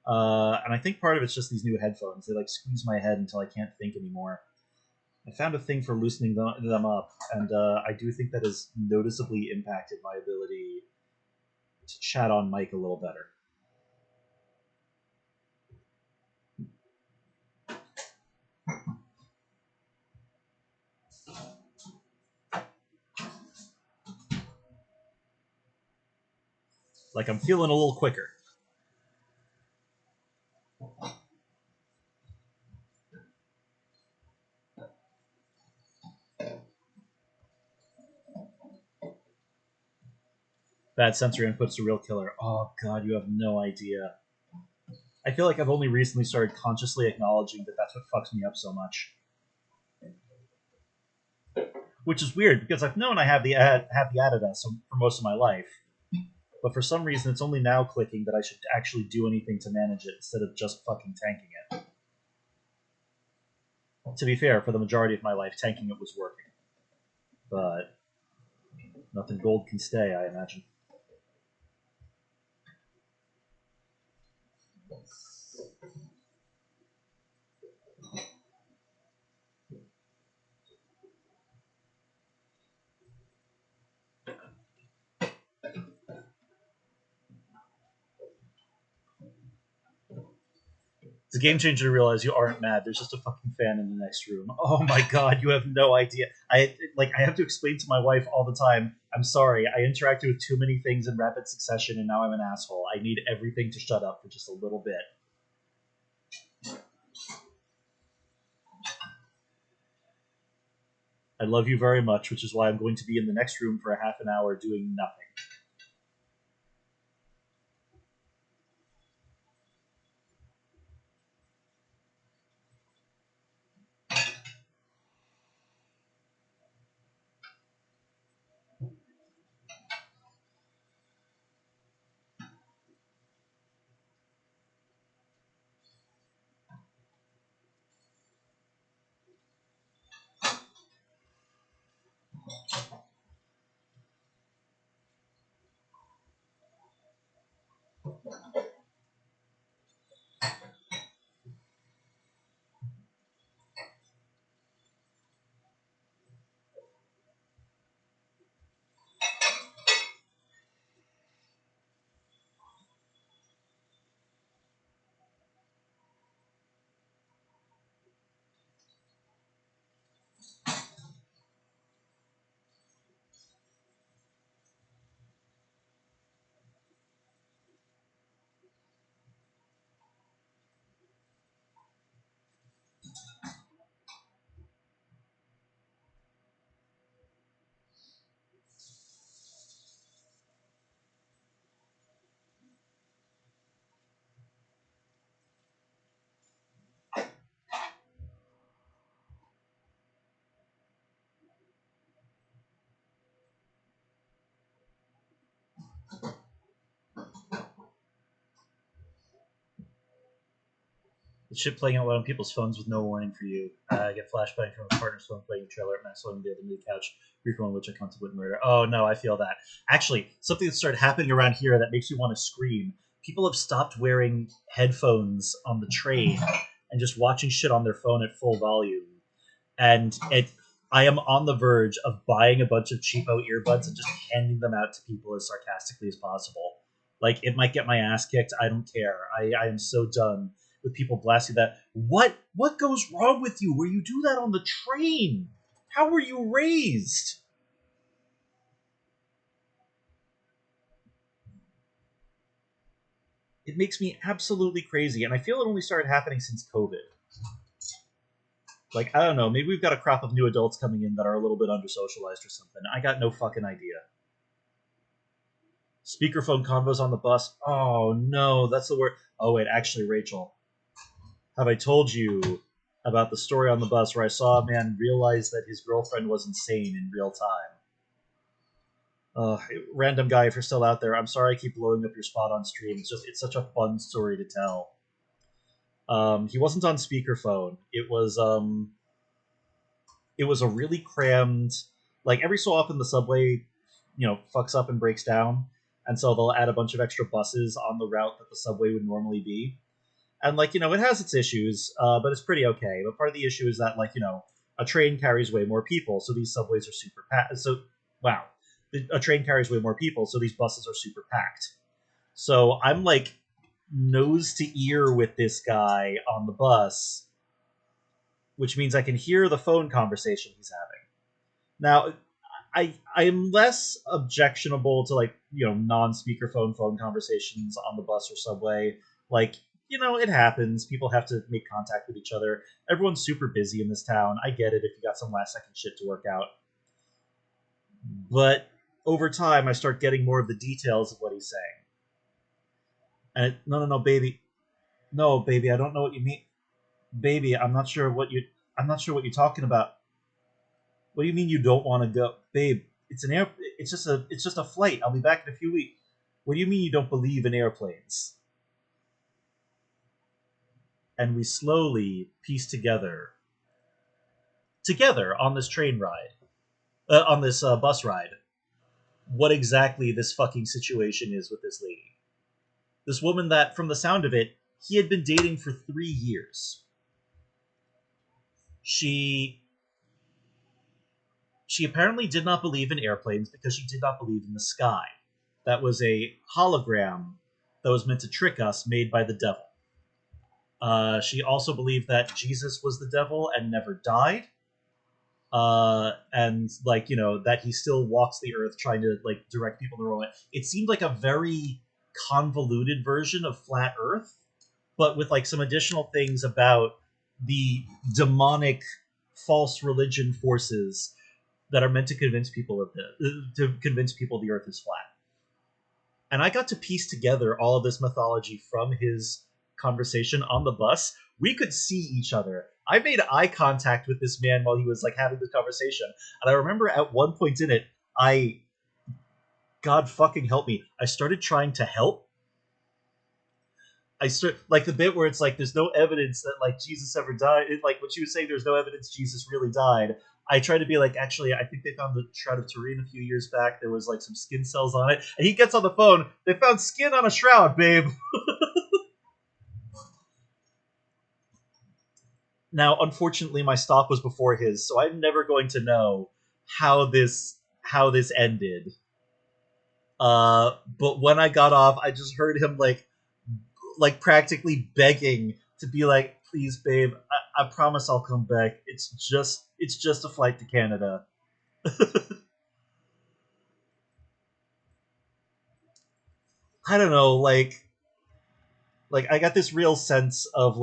and I think part of it's just these new headphones. They like squeeze my head until I can't think anymore. I found a thing for loosening them up, and I do think that has noticeably impacted my ability to chat on mic a little better. Like I'm feeling a little quicker. Bad sensory input's a real killer. Oh god, you have no idea. I feel like I've only recently started consciously acknowledging that that's what fucks me up so much. Which is weird because I've known I have the Adidas for most of my life, but for some reason it's only now clicking that I should actually do anything to manage it instead of just fucking tanking it. To be fair, for the majority of my life, tanking it was working, but nothing gold can stay, I imagine. It's a game changer to realize you aren't mad. There's just a fucking fan in the next room. Oh my god, you have no idea. I have to explain to my wife all the time, I'm sorry, I interacted with too many things in rapid succession and now I'm an asshole. I need everything to shut up for just a little bit. I love you very much, which is why I'm going to be in the next room for a half an hour doing nothing. The shit playing out loud on people's phones with no warning for you. I get flashbang from a partner's phone playing a trailer at Max on the other new couch, recalling which I contemplate murder. Oh no, I feel that. Actually, something that started happening around here that makes me want to scream. People have stopped wearing headphones on the train and just watching shit on their phone at full volume. And I am on the verge of buying a bunch of cheapo earbuds and just handing them out to people as sarcastically as possible. Like, it might get my ass kicked. I don't care. I am so done with people blasting that. What goes wrong with you where you do that on the train? How were you raised? It makes me absolutely crazy, and I feel it only started happening since COVID. Like, I don't know, maybe we've got a crop of new adults coming in that are a little bit under-socialized or something. I got no fucking idea. Speakerphone convos on the bus. Oh, no, that's the word. Oh, wait, actually, Rachel. Have I told you about the story on the bus where I saw a man realize that his girlfriend was insane in real time? Random guy, if you're still out there, I'm sorry I keep blowing up your spot on stream. It's such a fun story to tell. He wasn't on speakerphone. It was a really crammed, like every so often the subway fucks up and breaks down, and so they'll add a bunch of extra buses on the route that the subway would normally be. And it has its issues, but it's pretty okay. But part of the issue is that a train carries way more people, so these subways are super packed. So wow, a train carries way more people, so these buses are super packed. So I'm like nose to ear with this guy on the bus, which means I can hear the phone conversation he's having. Now, I am less objectionable to non-speakerphone phone conversations on the bus or subway. It happens. People have to make contact with each other. Everyone's super busy in this town. I get it if you got some last second shit to work out. But over time, I start getting more of the details of what he's saying. And no, baby. No, baby, I don't know what you mean. Baby, I'm not sure what you're talking about. What do you mean you don't want to go? Babe, it's just a flight. I'll be back in a few weeks. What do you mean you don't believe in airplanes? And we slowly piece together on this train ride, on this bus ride, what exactly this fucking situation is with this lady. This woman that, from the sound of it, he had been dating for 3 years. She apparently did not believe in airplanes because she did not believe in the sky. That was a hologram that was meant to trick us, made by the devil. She also believed that Jesus was the devil and never died. And that he still walks the earth trying to direct people the wrong way. It seemed like a very convoluted version of flat earth, but with some additional things about the demonic false religion forces that are meant to convince people the earth is flat. And I got to piece together all of this mythology from his conversation on the bus. We could see each other. I made eye contact with this man while he was having this conversation. And I remember at one point in it, God fucking help me, I started trying to help. I start the bit where it's there's no evidence that Jesus ever died. When she was saying there's no evidence Jesus really died, I tried to be actually, I think they found the Shroud of Turin a few years back. There was some skin cells on it, and he gets on the phone. They found skin on a shroud, babe. Now, unfortunately, my stop was before his, so I'm never going to know how this ended. But when I got off, I just heard him practically begging to be please, babe, I promise I'll come back. It's just a flight to Canada. I don't know, I got this real sense of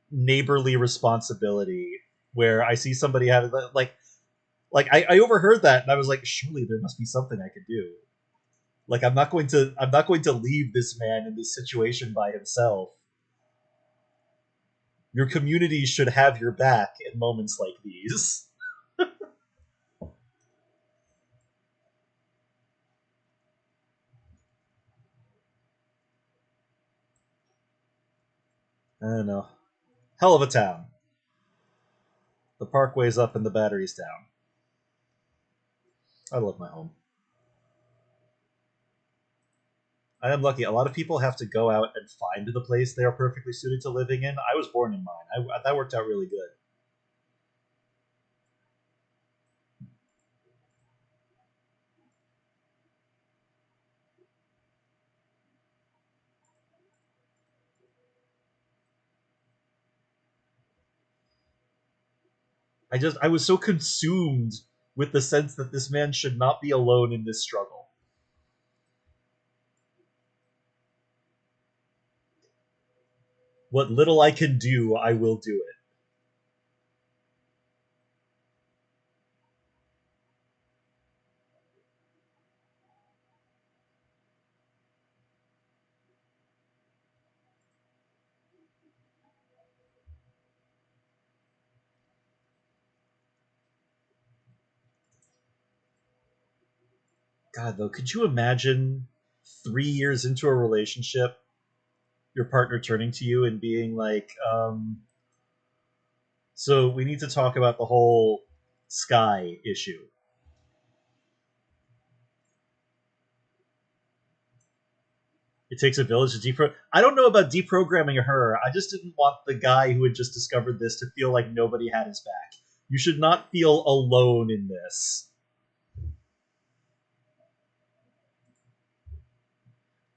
neighborly responsibility where I see somebody having I overheard that and I was surely there must be something I could do. I'm not going to leave this man in this situation by himself. Your community should have your back in moments like these. I don't know. Hell of a town. The Parkway's up and the Battery's down. I love my home. I am lucky. A lot of people have to go out and find the place they are perfectly suited to living in. I was born in mine. That worked out really good. I was so consumed with the sense that this man should not be alone in this struggle. What little I can do, I will do it. God, though, could you imagine 3 years into a relationship, your partner turning to you and being so we need to talk about the whole sky issue. It takes a village to depro. I don't know about deprogramming her. I just didn't want the guy who had just discovered this to feel like nobody had his back. You should not feel alone in this.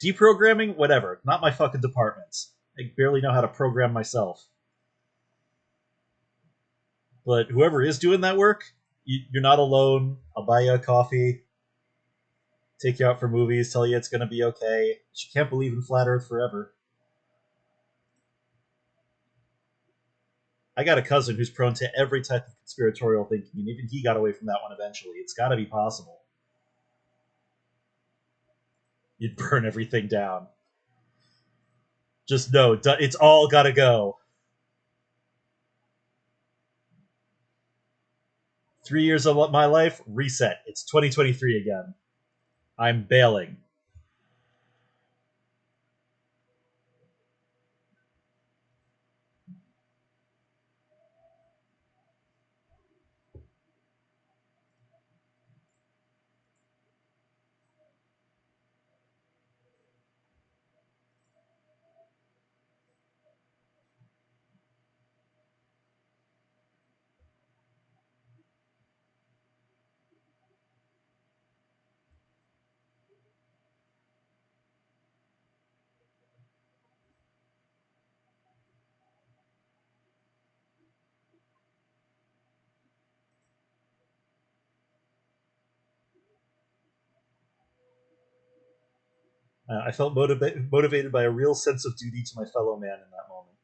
Deprogramming, whatever. Not my fucking department. I barely know how to program myself. But whoever is doing that work, you're not alone. I'll buy you a coffee, take you out for movies, tell you it's going to be okay. She can't believe in flat Earth forever. I got a cousin who's prone to every type of conspiratorial thinking, and even he got away from that one eventually. It's got to be possible. You'd burn everything down. Just know, it's all got to go. 3 years of my life, reset. It's 2023 again. I'm bailing. I felt motivated by a real sense of duty to my fellow man in that moment.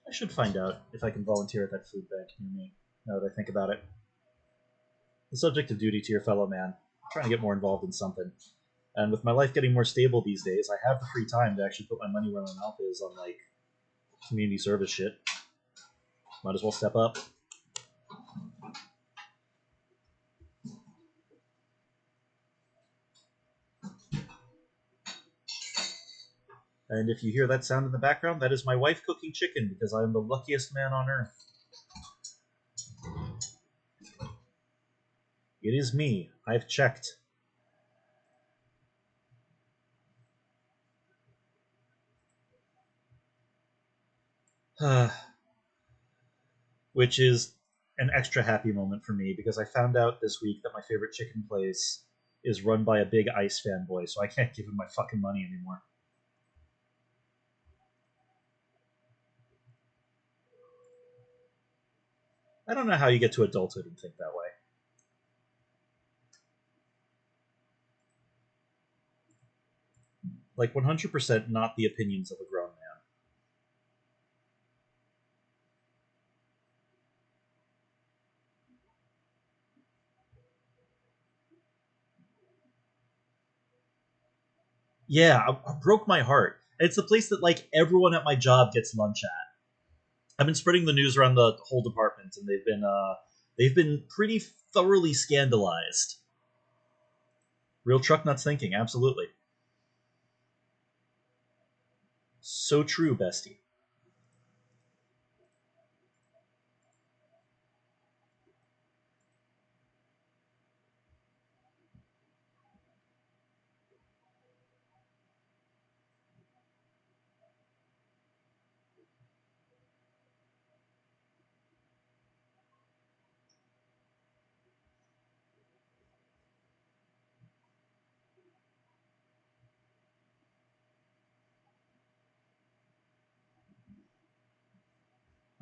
I should find out if I can volunteer at that food bank near me, now that I think about it. The subject of duty to your fellow man. I'm trying to get more involved in something. And with my life getting more stable these days, I have the free time to actually put my money where my mouth is on, like, community service shit. Might as well step up. And if you hear that sound in the background, that is my wife cooking chicken, because I am the luckiest man on earth. It is me. I've checked. Which is an extra happy moment for me, because I found out this week that my favorite chicken place is run by a big Ice fanboy, so I can't give him my fucking money anymore. I don't know how you get to adulthood and think that way. Like, 100% not the opinions of a grown man. Yeah, I broke my heart. It's the place that, like, everyone at my job gets lunch at. I've been spreading the news around the whole department, and they've been pretty thoroughly scandalized. Real truck nuts thinking, absolutely. So true, bestie.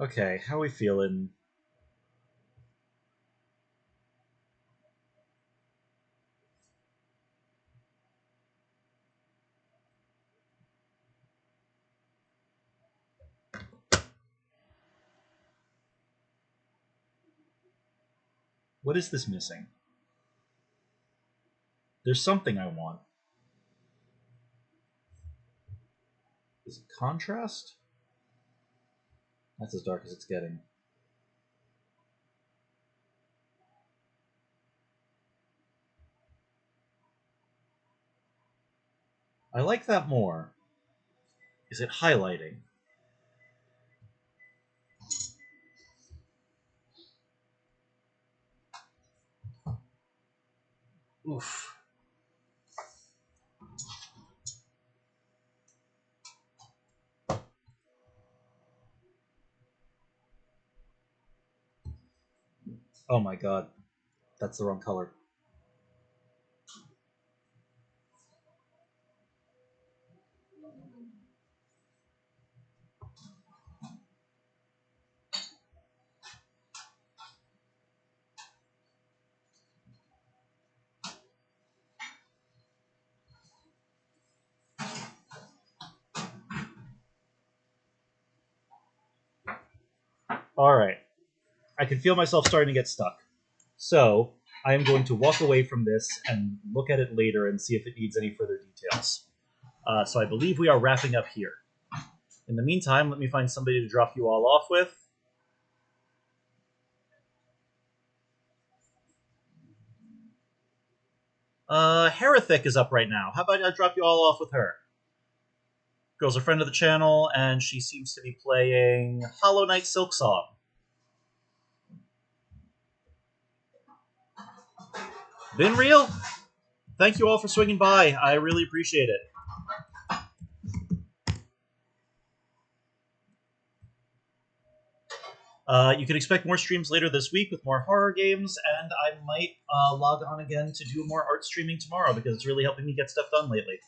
Okay, how we feeling? What is this missing? There's something I want. Is it contrast? That's as dark as it's getting. I like that more. Is it highlighting? Oof. Oh my god. That's the wrong color. Alright. I can feel myself starting to get stuck. So, I am going to walk away from this and look at it later and see if it needs any further details. So I believe we are wrapping up here. In the meantime, let me find somebody to drop you all off with. Heretic is up right now. How about I drop you all off with her? Girl's a friend of the channel, and she seems to be playing Hollow Knight Silksong. Been real? Thank you all for swinging by. I really appreciate it. You can expect more streams later this week with more horror games, and I might log on again to do more art streaming tomorrow because it's really helping me get stuff done lately.